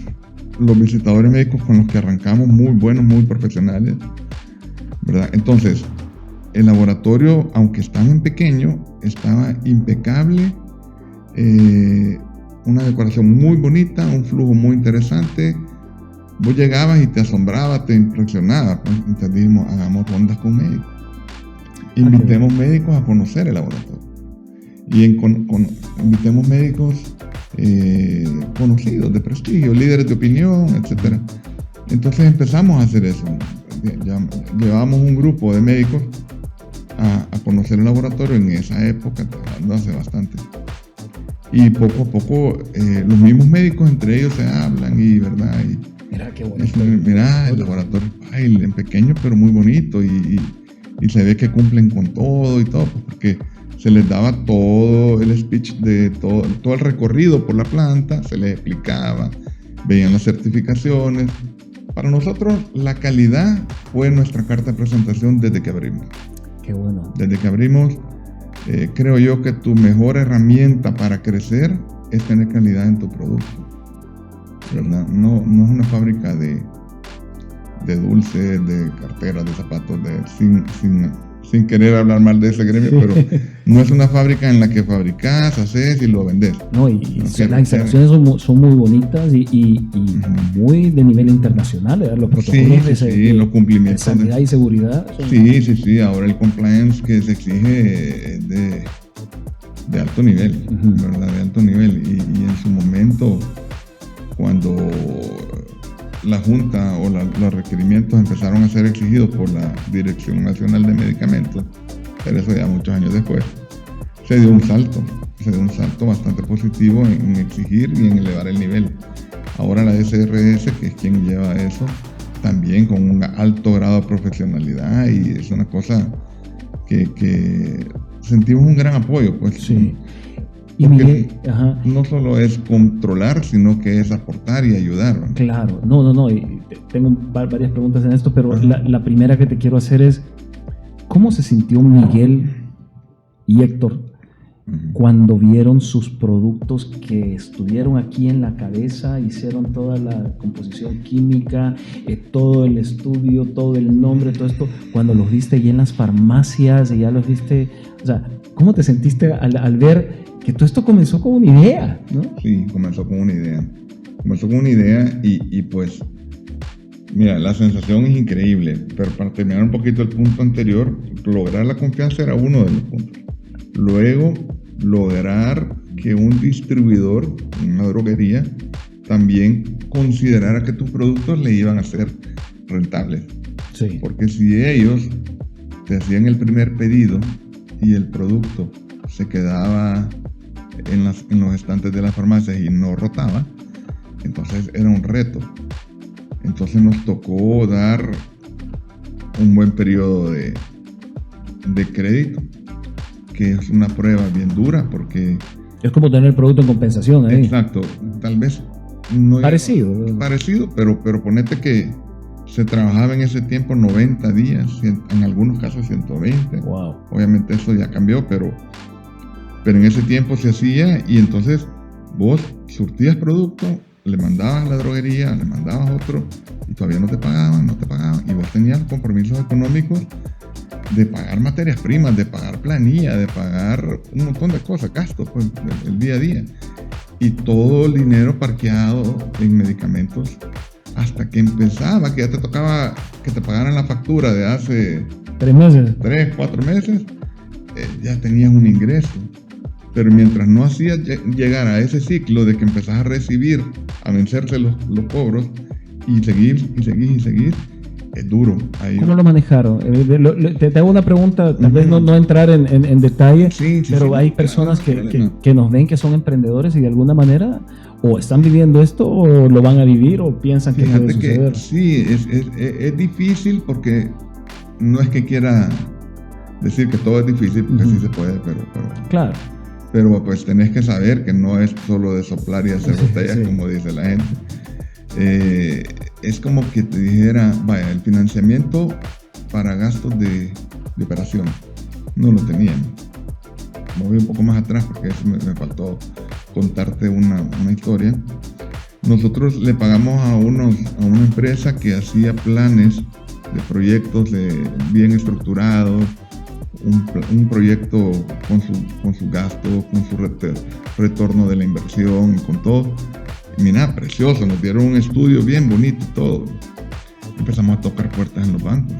los visitadores médicos con los que arrancamos, muy buenos, muy profesionales, ¿verdad? Entonces, el laboratorio, aunque estaba en pequeño, estaba impecable. Una decoración muy bonita, un flujo muy interesante. Vos llegabas y te asombraba, te impresionaba, pues. Entonces dijimos, hagamos rondas con médicos, invitemos médicos a conocer el laboratorio y invitemos médicos conocidos, de prestigio, líderes de opinión, etc. Entonces empezamos a hacer eso. Llevábamos un grupo de médicos a conocer el laboratorio en esa época, no hace bastante. Y poco a poco los mismos médicos entre ellos se hablan y, ¿verdad? Y, mira qué bonito. Mira, el laboratorio Pyle, en pequeño pero muy bonito. Y y se ve que cumplen con todo y todo, porque se les daba todo el speech de todo el recorrido por la planta, se les explicaba, veían las certificaciones. Para nosotros la calidad fue nuestra carta de presentación desde que abrimos. Qué bueno. Desde que abrimos, creo yo que tu mejor herramienta para crecer es tener calidad en tu producto, ¿verdad? No es una fábrica de dulces, de carteras, de zapatos, sin querer hablar mal de ese gremio, pero no es una fábrica en la que fabricas, haces y lo vendes. No, y las instalaciones son muy bonitas y muy de nivel internacional, ¿verdad? Los protocolos los cumplimientos de sanidad y seguridad. Sí, ahora el compliance que se exige es de alto nivel, ¿verdad? De alto nivel. Y en su momento, cuando la Junta o los requerimientos empezaron a ser exigidos por la Dirección Nacional de Medicamentos, pero eso ya muchos años después, se dio un salto bastante positivo en exigir y en elevar el nivel. Ahora la SRS, que es quien lleva eso, también con un alto grado de profesionalidad, y es una cosa que sentimos un gran apoyo, pues. Sí. Y Miguel, no solo es controlar, sino que es aportar y ayudar, ¿no? Claro, no, y tengo varias preguntas en esto, pero la primera que te quiero hacer es, ¿cómo se sintió Miguel y Héctor cuando vieron sus productos que estuvieron aquí en la cabeza, hicieron toda la composición química, todo el estudio, todo el nombre, todo esto, cuando los viste allí en las farmacias y ya los viste, o sea, ¿cómo te sentiste al ver que todo esto comenzó con una idea, ¿no? Sí, comenzó con una idea y pues, mira, la sensación es increíble, pero para terminar un poquito el punto anterior, lograr la confianza era uno de los puntos. Luego, lograr que un distribuidor, una droguería, también considerara que tus productos le iban a ser rentables. Sí. Porque si ellos te hacían el primer pedido y el producto se quedaba en los estantes de las farmacias y no rotaba, entonces era un reto. Entonces nos tocó dar un buen periodo de crédito, que es una prueba bien dura, porque es como tener el producto en compensación ahí. Exacto, tal vez no parecido, pero ponete que se trabajaba en ese tiempo 90 días, en algunos casos 120. Wow. Obviamente eso ya cambió, pero en ese tiempo se hacía, y entonces vos surtías producto, le mandabas a la droguería, le mandabas otro, y todavía no te pagaban, y vos tenías compromisos económicos de pagar materias primas, de pagar planilla, de pagar un montón de cosas, gastos, pues, el día a día, y todo el dinero parqueado en medicamentos, hasta que empezaba, que ya te tocaba que te pagaran la factura de hace 3 meses, 4 meses, ya tenías un ingreso. Pero mientras no hacías llegar a ese ciclo de que empezás a recibir, a vencerse los cobros, y seguir, es duro. Ahí. ¿Cómo lo manejaron? Te hago una pregunta, tal vez no entrar en detalle, pero hay personas que nos ven que son emprendedores y de alguna manera o están viviendo esto o lo van a vivir o piensan que puede suceder. Que sí, es difícil, porque no es que quiera decir que todo es difícil, porque sí se puede, pero claro. Pero pues tenés que saber que no es solo de soplar y hacer botellas, como dice la gente. Es como que te dijera, vaya, el financiamiento para gastos de operación no lo teníamos. Me voy un poco más atrás porque eso me faltó contarte una historia. Nosotros le pagamos a una empresa que hacía planes de proyectos bien estructurados, un proyecto con su gasto, con su retorno de la inversión, con todo. Y mira, precioso, nos dieron un estudio bien bonito y todo. Empezamos a tocar puertas en los bancos.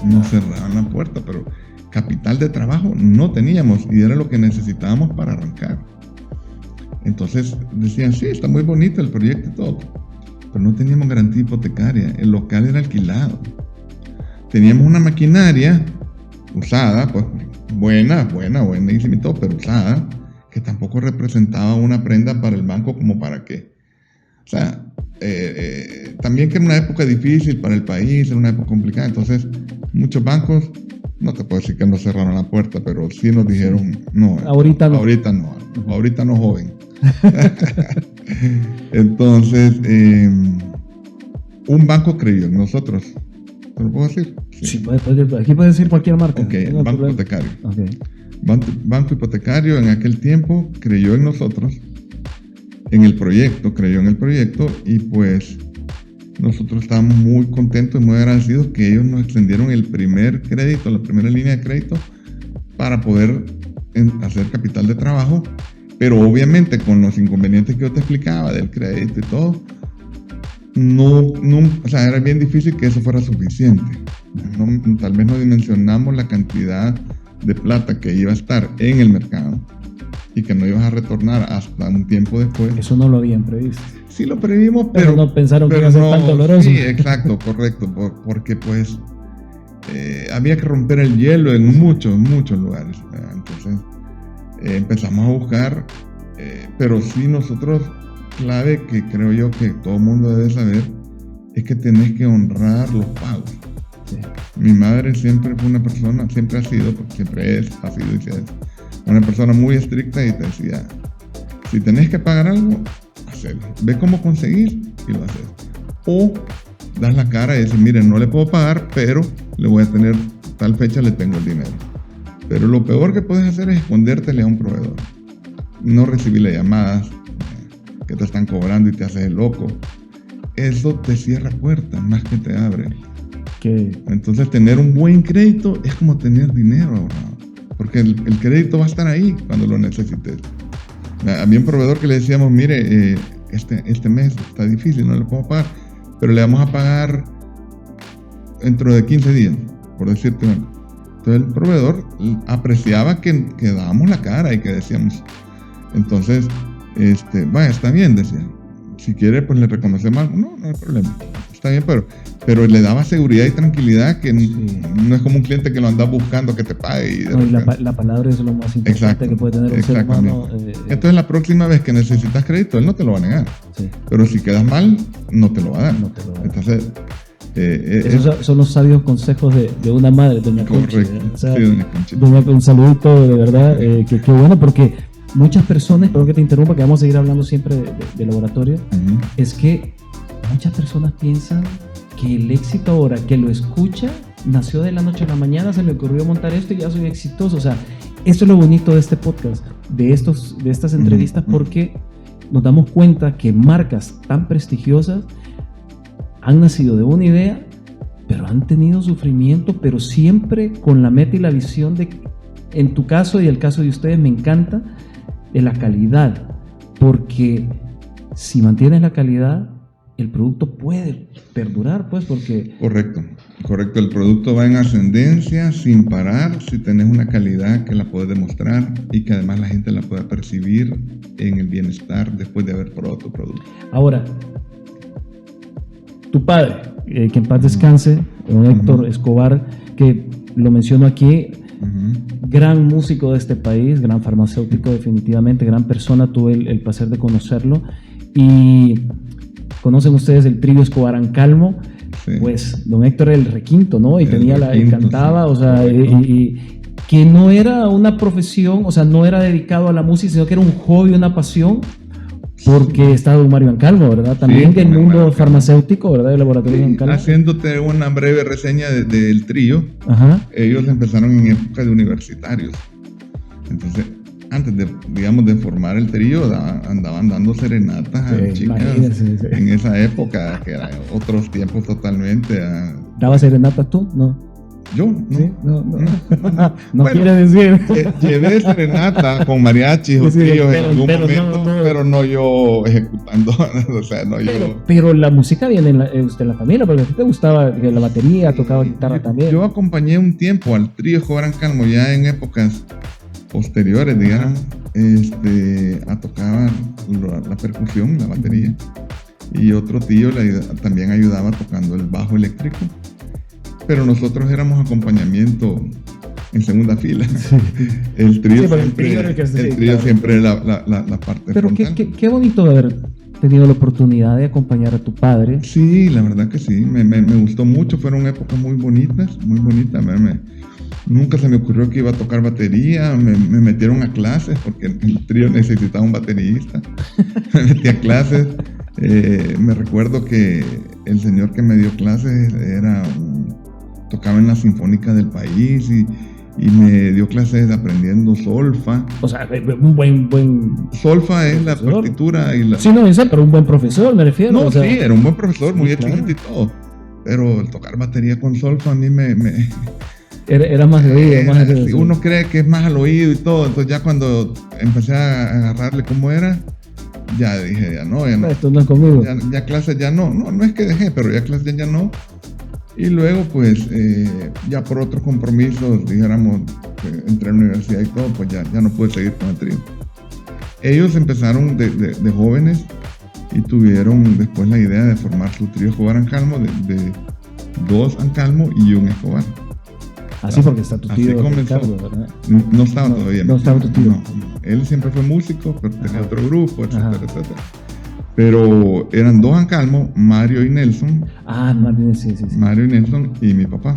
Nos cerraban la puerta, pero capital de trabajo no teníamos, y era lo que necesitábamos para arrancar. Entonces decían, sí, está muy bonito el proyecto y todo, pero no teníamos garantía hipotecaria, el local era alquilado. Teníamos una maquinaria usada, pues buenísima y todo, pero usada, que tampoco representaba una prenda para el banco como para qué. O sea, también que era una época difícil para el país, era una época complicada, entonces muchos bancos, no te puedo decir que nos cerraron la puerta, pero sí nos dijeron, no, ahorita no, ahorita no, joven. Entonces, un banco creyó en nosotros. ¿Te lo puedo decir? Sí, aquí puede decir cualquier marca. Ok, Banco Hipotecario. Okay. Banco Hipotecario en aquel tiempo creyó en nosotros, creyó en el proyecto, y pues nosotros estábamos muy contentos y muy agradecidos que ellos nos extendieron el primer crédito, la primera línea de crédito, para poder hacer capital de trabajo, pero obviamente con los inconvenientes que yo te explicaba del crédito y todo, o sea, era bien difícil que eso fuera suficiente. Tal vez no dimensionamos la cantidad de plata que iba a estar en el mercado y que no ibas a retornar hasta un tiempo después. Eso no lo habían previsto. Sí lo previmos, pero no pensaron que iba a ser tan doloroso. Sí, exacto, correcto, porque pues había que romper el hielo en muchos lugares. Entonces empezamos a buscar, pero sí nosotros, clave que creo yo que todo el mundo debe saber, es que tenés que honrar los pagos. Sí. Mi madre siempre fue una persona, siempre ha sido, porque siempre ha sido y es una persona muy estricta, y te decía, si tenés que pagar algo, hacelo. Ve cómo conseguir y lo haces. O das la cara y dices, miren, no le puedo pagar, pero le voy a tener tal fecha, le tengo el dinero. Pero lo peor que puedes hacer es escondértele a un proveedor. No recibirle llamadas que te están cobrando y te haces el loco. Eso te cierra puertas más que te abre. Entonces tener un buen crédito es como tener dinero ahorrado, porque el crédito va a estar ahí cuando lo necesites. Había un proveedor que le decíamos, mire, este mes está difícil, no le puedo pagar, pero le vamos a pagar dentro de 15 días, por decirte algo. Entonces el proveedor apreciaba que dábamos la cara y que decíamos, entonces, vaya, está bien, decía. Si quiere, pues le reconocemos algo. No hay problema. Está bien, pero le daba seguridad y tranquilidad, que no es como un cliente que lo anda buscando que te pague. Y la palabra es lo más importante que puede tener un ser humano. Entonces, la próxima vez que necesitas crédito, él no te lo va a negar. Sí. Pero si quedas mal, no te lo va a dar. Entonces, esos son los sabios consejos de una madre, doña Conchi. Correcto. O sea, sí, doña Conchi. Un saludito, de verdad. Qué bueno, porque muchas personas, perdón que te interrumpa, que vamos a seguir hablando siempre de laboratorio, es que muchas personas piensan que el éxito ahora que lo escucha nació de la noche a la mañana, se me ocurrió montar esto y ya soy exitoso. O sea, esto es lo bonito de este podcast, de estas entrevistas, porque nos damos cuenta que marcas tan prestigiosas han nacido de una idea, pero han tenido sufrimiento, pero siempre con la meta y la visión de, en tu caso y el caso de ustedes, me encanta, de la calidad, porque si mantienes la calidad, el producto puede perdurar, pues, porque... Correcto. El producto va en ascendencia sin parar si tenés una calidad que la puedes demostrar y que además la gente la pueda percibir en el bienestar después de haber probado tu producto. Ahora, tu padre, que en paz descanse, don Héctor Escobar, que lo menciono aquí, gran músico de este país, gran farmacéutico definitivamente, gran persona, tuve el placer de conocerlo. Y conocen ustedes el trío Escobar Ancalmo, sí. Pues don Héctor era el requinto, ¿no? Y cantaba, sí. O sea, y que no era una profesión, o sea, no era dedicado a la música, sino que era un hobby, una pasión, porque está don Mario Ancalmo, ¿verdad? También sí, del mundo farmacéutico, ¿verdad? Del laboratorio de Ancalmo. Haciéndote una breve reseña del trío, ellos empezaron en época de universitarios. Entonces, antes de formar el trío, andaban dando serenatas a chicas en esa época, que eran otros tiempos totalmente. ¿Dabas serenatas tú? No. ¿Yo? No. ¿Sí? No bueno, quiere decir. Llevé serenata con mariachis o tríos en algún momento, pero no yo ejecutando. O sea, no yo. Pero la música viene en la familia, porque a ti te gustaba la batería, tocaba guitarra también. Yo acompañé un tiempo al trío Escobar Ancalmo, ya en épocas posteriores, digamos, a tocar la percusión, la batería, y otro tío también ayudaba tocando el bajo eléctrico, pero nosotros éramos acompañamiento en segunda fila. Sí. El trío siempre la parte pero frontal. Qué bonito, a ver, tenido la oportunidad de acompañar a tu padre. Sí, la verdad que sí, me gustó mucho, fueron épocas muy bonitas, muy bonitas. Nunca se me ocurrió que iba a tocar batería, me metieron a clases porque el trío necesitaba un baterista. Me metí a clases. Me recuerdo que el señor que me dio clases tocaba en la Sinfónica del país y me dio clases aprendiendo solfa. O sea, un buen solfa es profesor. La partitura y la... Sí, no, pero un buen profesor, me refiero. No, o sea, sí, era un buen profesor, muy claro, exigente y todo. Pero el tocar batería con solfa a mí Era más de oído, más de oído. Uno cree que es más al oído y todo. Entonces ya cuando empecé a agarrarle cómo era, ya dije, ya no. Esto no es conmigo. Ya clases ya no. No es que dejé, pero ya clases ya no. Y luego, pues, ya por otros compromisos, dijéramos, entre la universidad y todo, pues ya no pude seguir con el trío. Ellos empezaron de jóvenes y tuvieron después la idea de formar su trío Escobar Ancalmo, de 2 Ancalmo y un Escobar. Así porque está tu tío Ricardo, ¿verdad? No estaba todavía. No estaba tu tío. No. Él siempre fue músico, pero tenía otro grupo, etcétera, etcétera. Pero eran 2 Ancalmo, Mario y Nelson. Sí. Mario y Nelson y mi papá.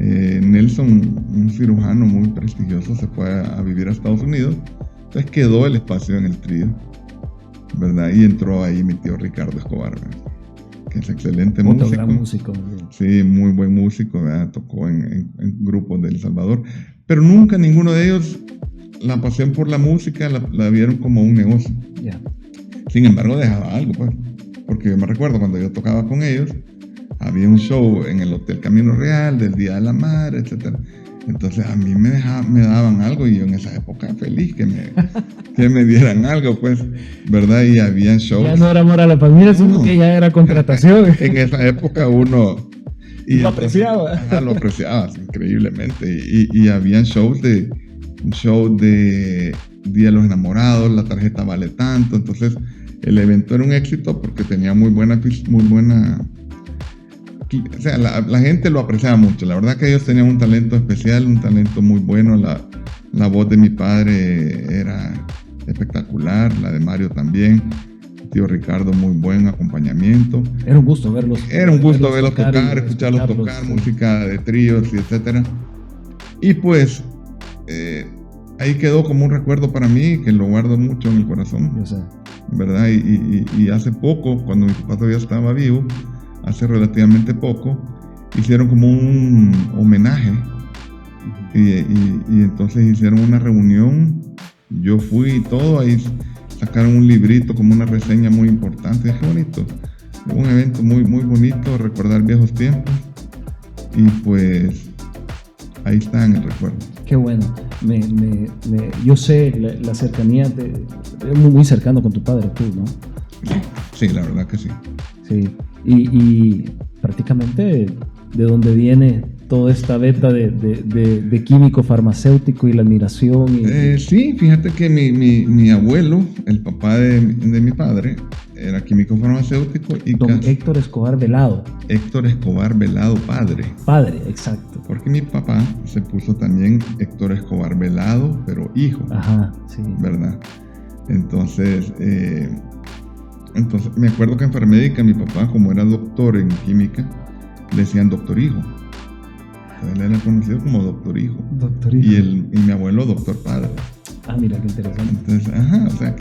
Nelson, un cirujano muy prestigioso, se fue a vivir a Estados Unidos. Entonces quedó el espacio en el trío, ¿verdad? Y entró ahí mi tío Ricardo Escobar, ¿verdad? Que es excelente músico. Gran músico. Sí, muy buen músico, ¿verdad? Tocó en grupos de El Salvador. Pero nunca ninguno de ellos la pasión por la música la vieron como un negocio. Yeah. Sin embargo, dejaba algo, pues. Porque yo me recuerdo cuando yo tocaba con ellos, había un show en el Hotel Camino Real del Día de la Madre, etc. Entonces a mí me daban algo y yo en esa época feliz que me dieran algo, pues, ¿verdad? Y había shows. Ya no era amor a la familia, sino que ya era contratación. En esa época uno... Lo apreciaba. Lo apreciaba increíblemente. Y habían shows un show de Día de los Enamorados, la tarjeta vale tanto. Entonces el evento era un éxito porque tenía muy buena, o sea, la gente lo apreciaba mucho. La verdad que ellos tenían un talento especial, un talento muy bueno. La voz de mi padre era espectacular, la de Mario también. Tío Ricardo, muy buen acompañamiento. Era un gusto verlos. Era un gusto verlos tocar, escucharlos tocar, música de tríos y etcétera. Y pues ahí quedó como un recuerdo para mí que lo guardo mucho en el corazón. Yo sé. ¿Verdad? Y hace poco, cuando mi papá todavía estaba vivo, hace relativamente poco, hicieron como un homenaje. Y entonces hicieron una reunión. Yo fui y todo, ahí sacaron un librito como una reseña muy importante. Qué bonito. Un evento muy, muy bonito, recordar viejos tiempos. Y pues ahí está en el recuerdo. Qué bueno. Yo sé la cercanía, muy cercano con tu padre, tú, ¿no? Sí, la verdad que sí. Sí. Y prácticamente de donde viene toda esta beta de químico farmacéutico y la admiración. Sí, fíjate que mi abuelo, el papá de mi padre, era químico farmacéutico. Don Héctor Escobar Velado. Héctor Escobar Velado, padre. Padre, exacto. Porque mi papá se puso también Héctor Escobar Velado, pero hijo. Ajá, sí. ¿Verdad? Entonces me acuerdo que en Farmédica mi papá, como era doctor en química, le decían doctor hijo. Él era conocido como doctor hijo. Doctor hijo. Y mi abuelo doctor padre. Ah, mira, qué interesante. Entonces, o sea,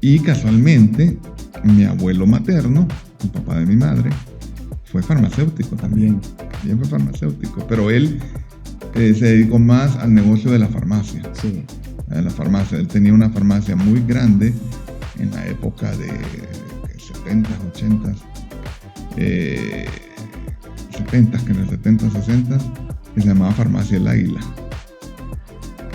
y casualmente, mi abuelo materno, el papá de mi madre, fue farmacéutico también. También fue farmacéutico, pero él se dedicó más al negocio de la farmacia. Sí. A la farmacia. Él tenía una farmacia muy grande en la época de 70s, 80s. 70s, que en los 70s, 60s, que se llamaba Farmacia El Águila.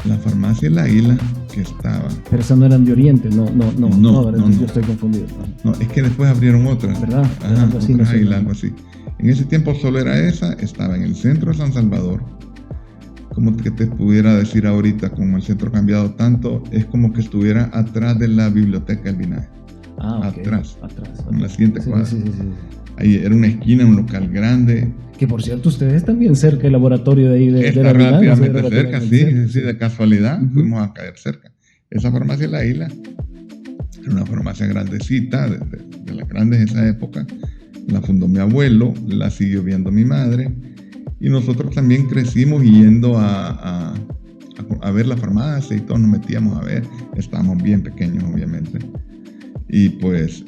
La Farmacia El Águila que estaba... Pero esas no eran de Oriente, no, yo estoy confundido. No, es que después abrieron otras. ¿Verdad? Ajá, algo así, otras no sé, Águila, algo así. En ese tiempo solo era esa, estaba en el centro de San Salvador. Como que te pudiera decir ahorita, como el centro ha cambiado tanto, es como que estuviera atrás de la biblioteca El Vinaje. Okay. Atrás. En la siguiente cuadra. Sí. Ahí era una esquina, un local grande. Que por cierto, ustedes están bien cerca del laboratorio de ahí de Está la relativamente cerca, sí, de casualidad, fuimos a caer cerca. Esa farmacia La Isla Era una farmacia grandecita, de las grandes de esa época. La fundó mi abuelo, la siguió viendo mi madre. Y nosotros también crecimos yendo a ver la farmacia y todos nos metíamos a ver. Estábamos bien pequeños, obviamente. Y pues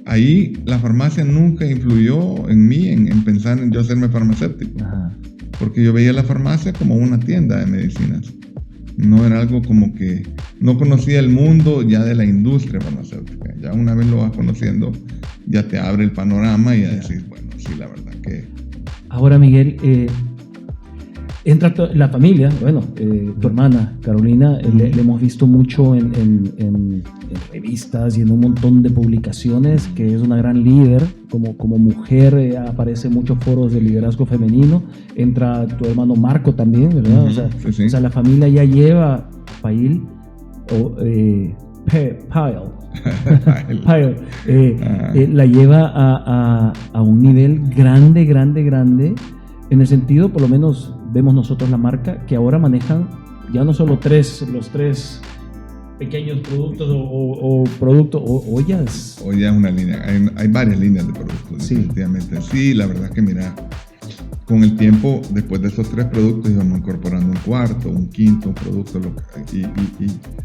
ahí la farmacia nunca influyó en mí, en pensar en yo hacerme farmacéutico. Ajá. Porque yo veía la farmacia como una tienda de medicinas. No era algo como que no conocía el mundo ya de la industria farmacéutica. Ya una vez lo vas conociendo, ya te abre el panorama y ya decís, bueno, sí, la verdad que... Ahora, Miguel, entra la familia, bueno, tu hermana Carolina, le hemos visto mucho en revistas y en un montón de publicaciones, que es una gran líder, como mujer aparece en muchos foros de liderazgo femenino. Entra tu hermano Marco también, ¿verdad? Uh-huh, sí. O sea, la familia ya lleva Pile, la lleva a un nivel grande, en el sentido, por lo menos vemos nosotros la marca, que ahora manejan ya no solo los tres pequeños productos o productos, o ollas. O ya es una línea, hay varias líneas de productos, sí. Definitivamente. Sí, la verdad que mira, con el tiempo, después de esos 3 productos, íbamos incorporando un cuarto, un quinto, un producto,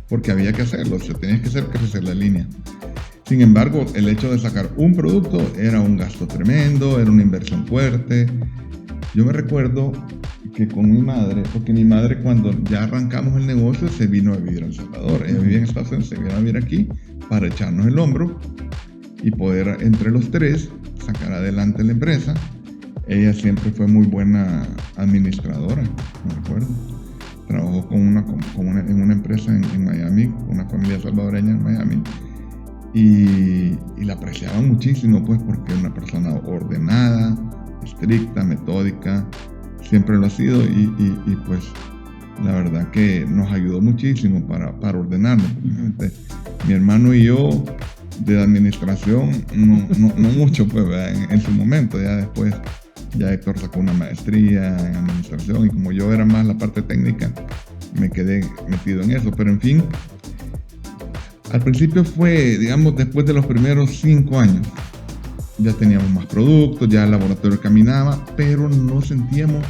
porque había que hacerlo, o sea, tenías que hacer crecer la línea. Sin embargo, el hecho de sacar un producto era un gasto tremendo, era una inversión fuerte. Yo me recuerdo que con mi madre, porque mi madre cuando ya arrancamos el negocio se vino a vivir a El Salvador. Ella vivía en Estados Unidos, se vino a vivir aquí para echarnos el hombro y poder entre los 3 sacar adelante la empresa. Ella siempre fue muy buena administradora, me recuerdo. Trabajó en una empresa en Miami, una familia salvadoreña en Miami. Y la apreciaban muchísimo, pues, porque era una persona ordenada, estricta, metódica, siempre lo ha sido y pues la verdad que nos ayudó muchísimo para ordenarnos. Mi hermano y yo de administración no mucho, pues, en su momento. Ya después ya Héctor sacó una maestría en administración y como yo era más la parte técnica, me quedé metido en eso. Pero en fin, al principio fue, digamos, después de los primeros 5 años, ya teníamos más productos, ya el laboratorio caminaba, pero no sentíamos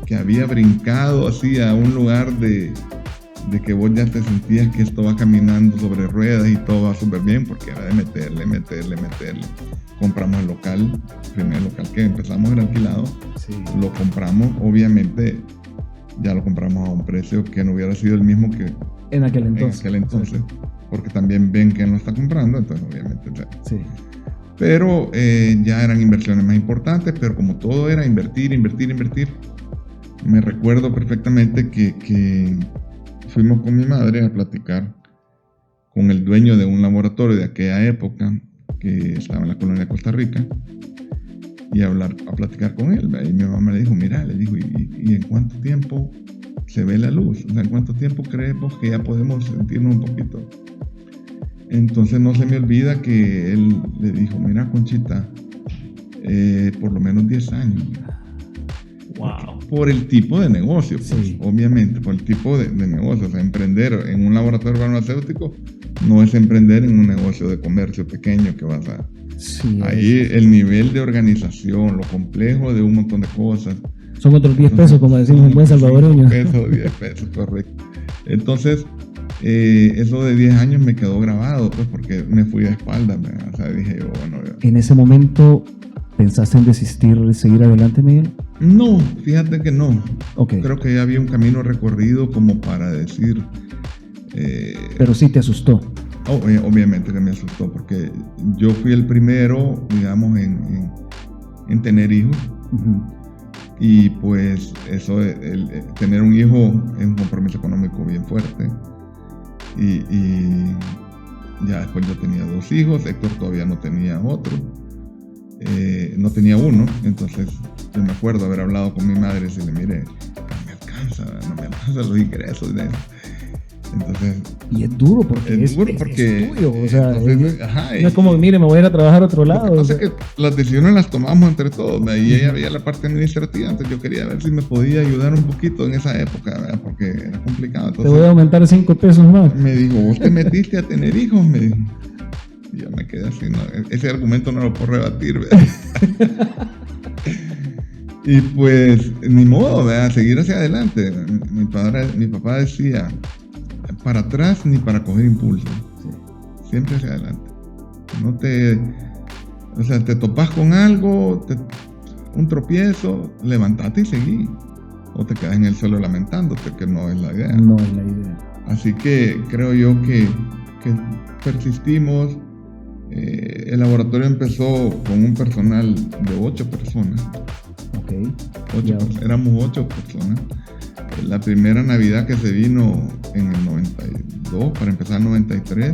que había brincado así a un lugar de que vos ya te sentías que esto va caminando sobre ruedas y todo va súper bien, porque era de meterle. Compramos el local, el primer local que empezamos era alquilado, sí. Lo compramos, obviamente ya lo compramos a un precio que no hubiera sido el mismo que en aquel entonces, sí. Porque también ven quién lo está comprando, entonces obviamente sí. Pero ya eran inversiones más importantes, pero como todo era invertir. Me recuerdo perfectamente que fuimos con mi madre a platicar con el dueño de un laboratorio de aquella época que estaba en la colonia de Costa Rica y a platicar con él. Y mi mamá le dijo, mira, ¿y en cuánto tiempo se ve la luz? O sea, ¿en cuánto tiempo creemos que ya podemos sentirnos un poquito? Entonces no se me olvida que él le dijo, mira, Conchita, por lo menos 10 años. Wow. Por el tipo de negocio, pues, sí. Obviamente, por el tipo de negocio. O sea, emprender en un laboratorio farmacéutico no es emprender en un negocio de comercio pequeño que vas a... Sí, ahí el nivel de organización, lo complejo de un montón de cosas. Son otros 10 pesos, como decimos en buen salvadoreño. 10 pesos, correcto. Entonces, eso de 10 años me quedó grabado, pues, porque me fui de espaldas, o sea, dije yo, bueno... En ese momento, ¿pensaste en desistir de seguir adelante, Miguel? No, fíjate que no. Okay. Creo que ya había un camino recorrido como para decir... Pero sí te asustó. Obviamente que me asustó, porque yo fui el primero, digamos, en tener hijos. Uh-huh. Y pues eso, tener un hijo es un compromiso económico bien fuerte. Y ya después yo tenía 2 hijos, Héctor todavía no tenía otro, no tenía uno. Entonces yo me acuerdo haber hablado con mi madre y decirle, mire, no me alcanzan los ingresos de eso. Entonces, y es duro porque es tuyo, o sea, entonces, no es como, mire, me voy a ir a trabajar a otro lado. Lo que pasa es que las decisiones las tomamos entre todos, y ella veía la parte administrativa, entonces yo quería ver si me podía ayudar un poquito en esa época, ¿verdad? Porque era complicado. Entonces, te voy a aumentar 5 pesos más. Me dijo, ¿vos te metiste a tener hijos? Me dijo. quedé así, ¿no? Ese argumento no lo puedo rebatir, ¿verdad? Y pues, ni modo, ¿verdad? Seguir hacia adelante. Mi papá decía, para atrás ni para coger impulso. Sí. Siempre hacia adelante. No te topas con algo, un tropiezo, levantate y seguí. O te quedas en el suelo lamentándote, que no es la idea. No es la idea. Así que creo yo que persistimos. El laboratorio empezó con un personal de 8 personas. Okay. Éramos 8 personas. La primera Navidad que se vino en el 92, para empezar el 93,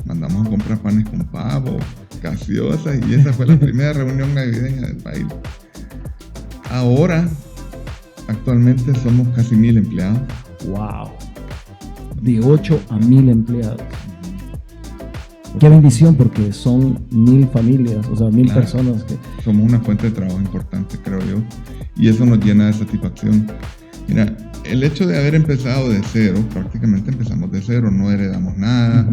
mandamos a comprar panes con pavo, gaseosas, y esa fue la primera reunión navideña del país. Ahora, actualmente somos casi 1000 empleados. ¡Wow! De 8 a 1000 empleados. Qué bendición, porque son 1000 familias, o sea, 1000 personas. Somos una fuente de trabajo importante, creo yo, y eso nos llena de satisfacción. Mira, el hecho de haber empezado de cero, prácticamente empezamos de cero, no heredamos nada,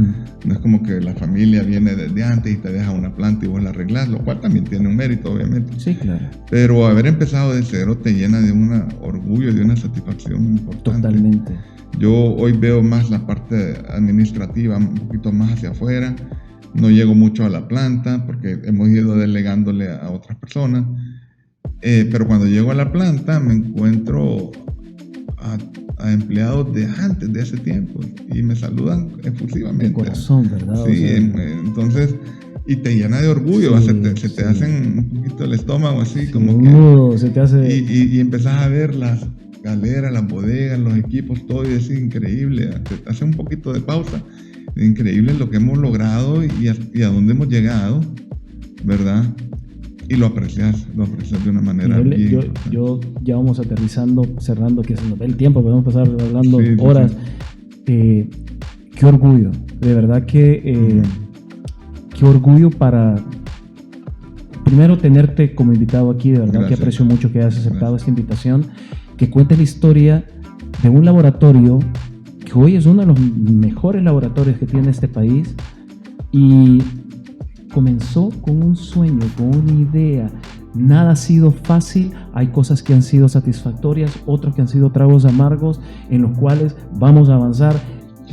no es como que la familia viene desde antes y te deja una planta y vos la arreglás, lo cual también tiene un mérito, obviamente. Sí, claro. Pero haber empezado de cero te llena de un orgullo y de una satisfacción importante. Totalmente. Yo hoy veo más la parte administrativa, un poquito más hacia afuera. No llego mucho a la planta porque hemos ido delegándole a otras personas. Pero cuando llego a la planta me encuentro a empleados de antes de ese tiempo y me saludan efusivamente. De corazón, ¿verdad? Sí, entonces, y te llena de orgullo, se te hacen un poquito el estómago así, como que... se te hace... Y empezás a ver las galeras, las bodegas, los equipos, todo, y es increíble. Te hace un poquito de pausa. Increíble lo que hemos logrado y a dónde hemos llegado, ¿verdad? Y lo aprecias de una manera bien. Yo ya vamos aterrizando, cerrando, que se nos ve el tiempo, podemos pasar hablando horas. Sí. Qué orgullo, de verdad que qué orgullo para primero tenerte como invitado aquí, de verdad. Gracias. Que aprecio mucho que hayas aceptado esta invitación, que cuentes la historia de un laboratorio que hoy es uno de los mejores laboratorios que tiene este país y comenzó con un sueño, con una idea. Nada ha sido fácil, hay cosas que han sido satisfactorias, otras que han sido tragos amargos, en los cuales vamos a avanzar.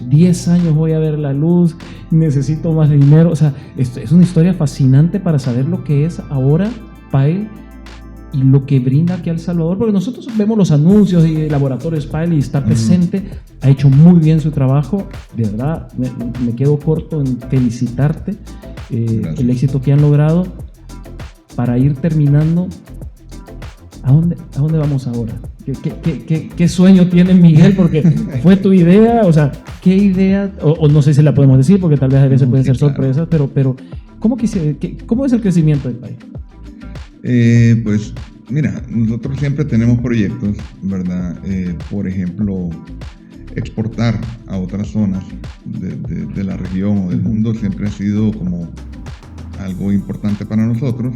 10 años voy a ver la luz, necesito más dinero. O sea, es una historia fascinante para saber lo que es ahora Pile y lo que brinda aquí a El Salvador, porque nosotros vemos los anuncios y el laboratorio Pile y está presente, ha hecho muy bien su trabajo. De verdad, me quedo corto en felicitarte el éxito que han logrado. Para ir terminando, ¿a dónde vamos ahora? ¿Qué sueño tiene Miguel? Porque fue tu idea, o sea, ¿qué idea? O no sé si la podemos decir, porque tal vez a veces pueden ser sorpresas, pero ¿cómo es el crecimiento del país? Pues mira, nosotros siempre tenemos proyectos, ¿verdad? Por ejemplo, exportar a otras zonas de la región o del mundo siempre ha sido como algo importante para nosotros.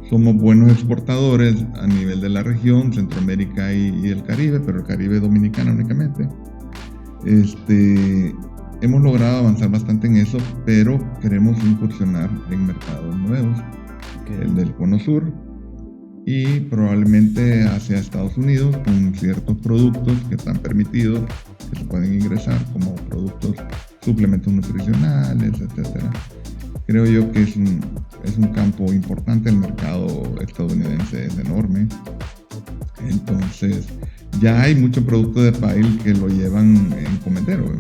Somos buenos exportadores a nivel de la región, Centroamérica y el Caribe, pero el Caribe dominicano únicamente. Hemos logrado avanzar bastante en eso, pero queremos incursionar en mercados nuevos, el del Cono Sur, y probablemente hacia Estados Unidos con ciertos productos que están permitidos, que se pueden ingresar como productos, suplementos nutricionales, etcétera. Creo yo que es un campo importante. El mercado estadounidense es enorme. Entonces, ya hay mucho producto de Pile que lo llevan en comedero.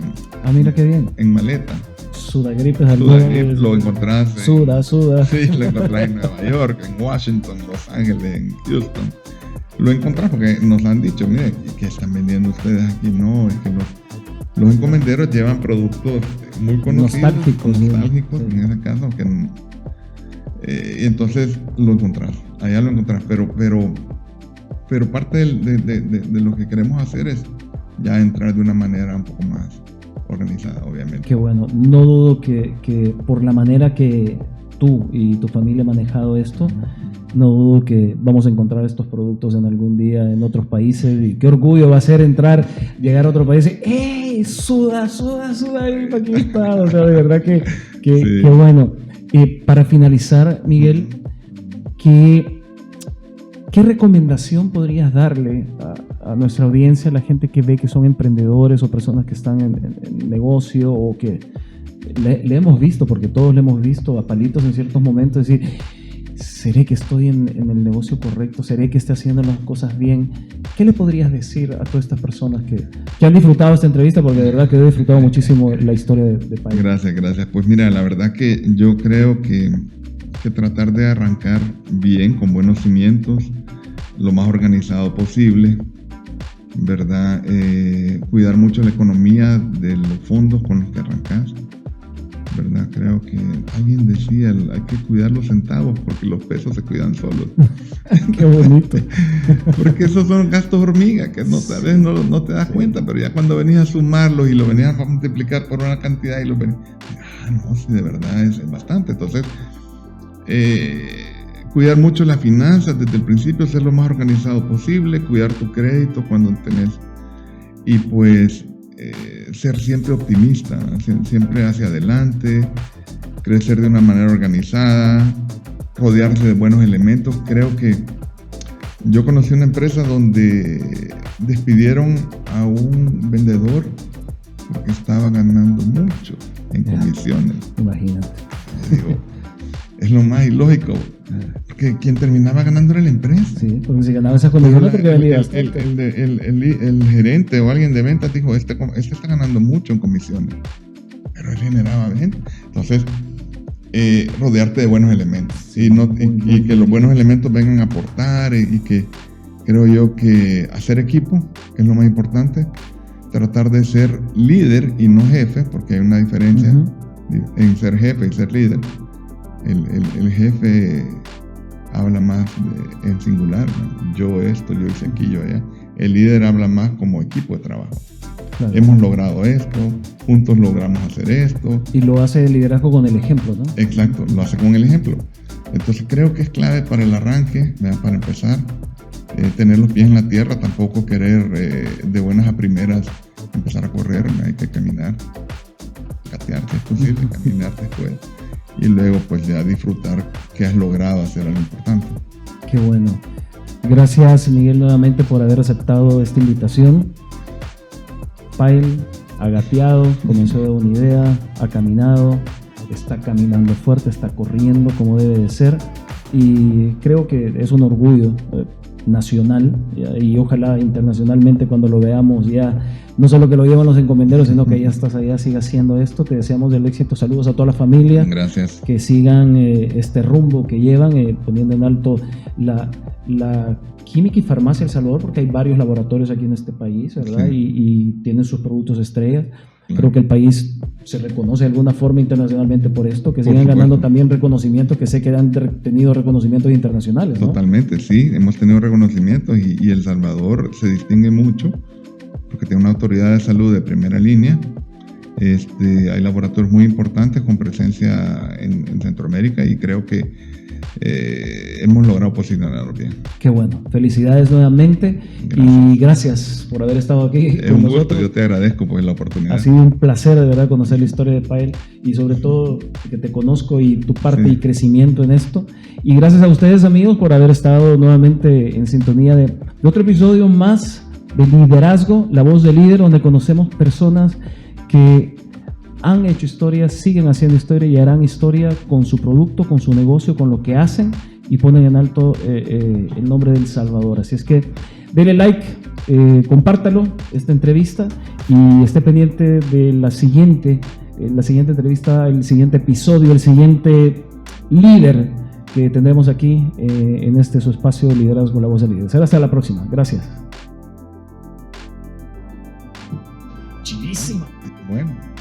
Mira qué bien. En maleta. Sudagripes, lo encontrás. Suda. Sí, lo encontrás en Nueva York, en Washington, Los Ángeles, en Houston. Lo encontrás porque nos han dicho, mire, ¿qué están vendiendo ustedes aquí? No, es que los encomenderos llevan productos muy conocidos, nostálgicos en ese caso, y entonces lo encontrás, allá lo encontrás, pero parte de lo que queremos hacer es ya entrar de una manera un poco más organizada, obviamente. Qué bueno, no dudo que por la manera que tú y tu familia han manejado esto, no dudo que vamos a encontrar estos productos en algún día en otros países, y qué orgullo va a ser llegar a otro país y ¡ey! Suda, aquí está. O sea, de verdad que bueno. Para finalizar, Miguel, ¿qué recomendación podrías darle a nuestra audiencia, a la gente que ve que son emprendedores o personas que están en negocio o que le hemos visto, porque todos le hemos visto a palitos en ciertos momentos, decir, ¿seré que estoy en el negocio correcto? ¿Seré que esté haciendo las cosas bien? ¿Qué le podrías decir a todas estas personas que han disfrutado esta entrevista? Porque de verdad que he disfrutado muchísimo la historia de Pyle. Gracias. Pues mira, la verdad que yo creo que tratar de arrancar bien, con buenos cimientos, lo más organizado posible, ¿verdad? Cuidar mucho la economía de los fondos con los que arrancas, ¿verdad? Creo que alguien decía, hay que cuidar los centavos porque los pesos se cuidan solos. Qué bonito. Porque esos son gastos hormiga que no te das cuenta, pero ya cuando venías a sumarlos y lo venías a multiplicar por una cantidad y los venías, no, sí, de verdad es bastante. Entonces, cuidar mucho las finanzas desde el principio, ser lo más organizado posible, cuidar tu crédito cuando tenés, y pues ser siempre optimista, siempre hacia adelante, crecer de una manera organizada, rodearse de buenos elementos. Creo que yo conocí una empresa donde despidieron a un vendedor porque estaba ganando mucho en comisiones. Imagínate. Digo, es lo más ilógico, porque quien terminaba ganando era la empresa. Sí, porque si ganaba esa comisión porque venía el gerente o alguien de ventas dijo, este está ganando mucho en comisiones, pero él generaba ventas. Entonces, rodearte de buenos elementos, y que los buenos elementos vengan a aportar, y que creo yo que hacer equipo, que es lo más importante, tratar de ser líder y no jefe, porque hay una diferencia en ser jefe y ser líder. El jefe habla más en singular, ¿no? Yo esto, yo hice aquí, yo allá. El líder habla más como equipo de trabajo. Claro. Hemos logrado esto, juntos logramos hacer esto. Y lo hace el liderazgo con el ejemplo, ¿no? Exacto, lo hace con el ejemplo. Entonces creo que es clave para el arranque, para empezar, tener los pies en la tierra, tampoco querer de buenas a primeras empezar a correr, ¿no? Hay que caminar, gatear si es posible, caminar después. Y luego pues ya disfrutar que has logrado hacer algo importante. Qué bueno. Gracias, Miguel, nuevamente por haber aceptado esta invitación. Pyle ha gateado, comenzó de una idea, ha caminado, está caminando fuerte, está corriendo como debe de ser, y creo que es un orgullo nacional y ojalá internacionalmente cuando lo veamos ya, no solo que lo llevan los encomenderos, sino que ya estás allá, siga haciendo esto. Te deseamos el éxito, saludos a toda la familia. Gracias. Que sigan este rumbo que llevan, poniendo en alto la química y farmacia El Salvador, porque hay varios laboratorios aquí en este país, ¿verdad? Sí. Y tienen sus productos estrellas. Claro. Creo que el país se reconoce de alguna forma internacionalmente por esto, que sigan ganando también reconocimientos, que sé que han tenido reconocimientos internacionales, ¿no? Totalmente, sí, hemos tenido reconocimientos, y El Salvador se distingue mucho porque tiene una autoridad de salud de primera línea. Hay laboratorios muy importantes con presencia en Centroamérica, y creo que hemos logrado posicionarlo bien. Qué bueno, felicidades nuevamente. Gracias. Y gracias por haber estado aquí es con un nosotros. Gusto, yo te agradezco por la oportunidad. Ha sido un placer de verdad conocer la historia de Pyle, y sobre todo que te conozco y tu parte y crecimiento en esto. Y gracias a ustedes, amigos, por haber estado nuevamente en sintonía de otro episodio más de Liderazgo, la voz del líder, donde conocemos personas que han hecho historia, siguen haciendo historia y harán historia con su producto, con su negocio, con lo que hacen, y ponen en alto el nombre del Salvador. Así es que denle like, compártalo esta entrevista, y esté pendiente de la siguiente entrevista, el siguiente episodio, el siguiente líder que tendremos aquí en su espacio de Liderazgo, la voz del líder. Será hasta la próxima. Gracias. Chidísima. Bueno.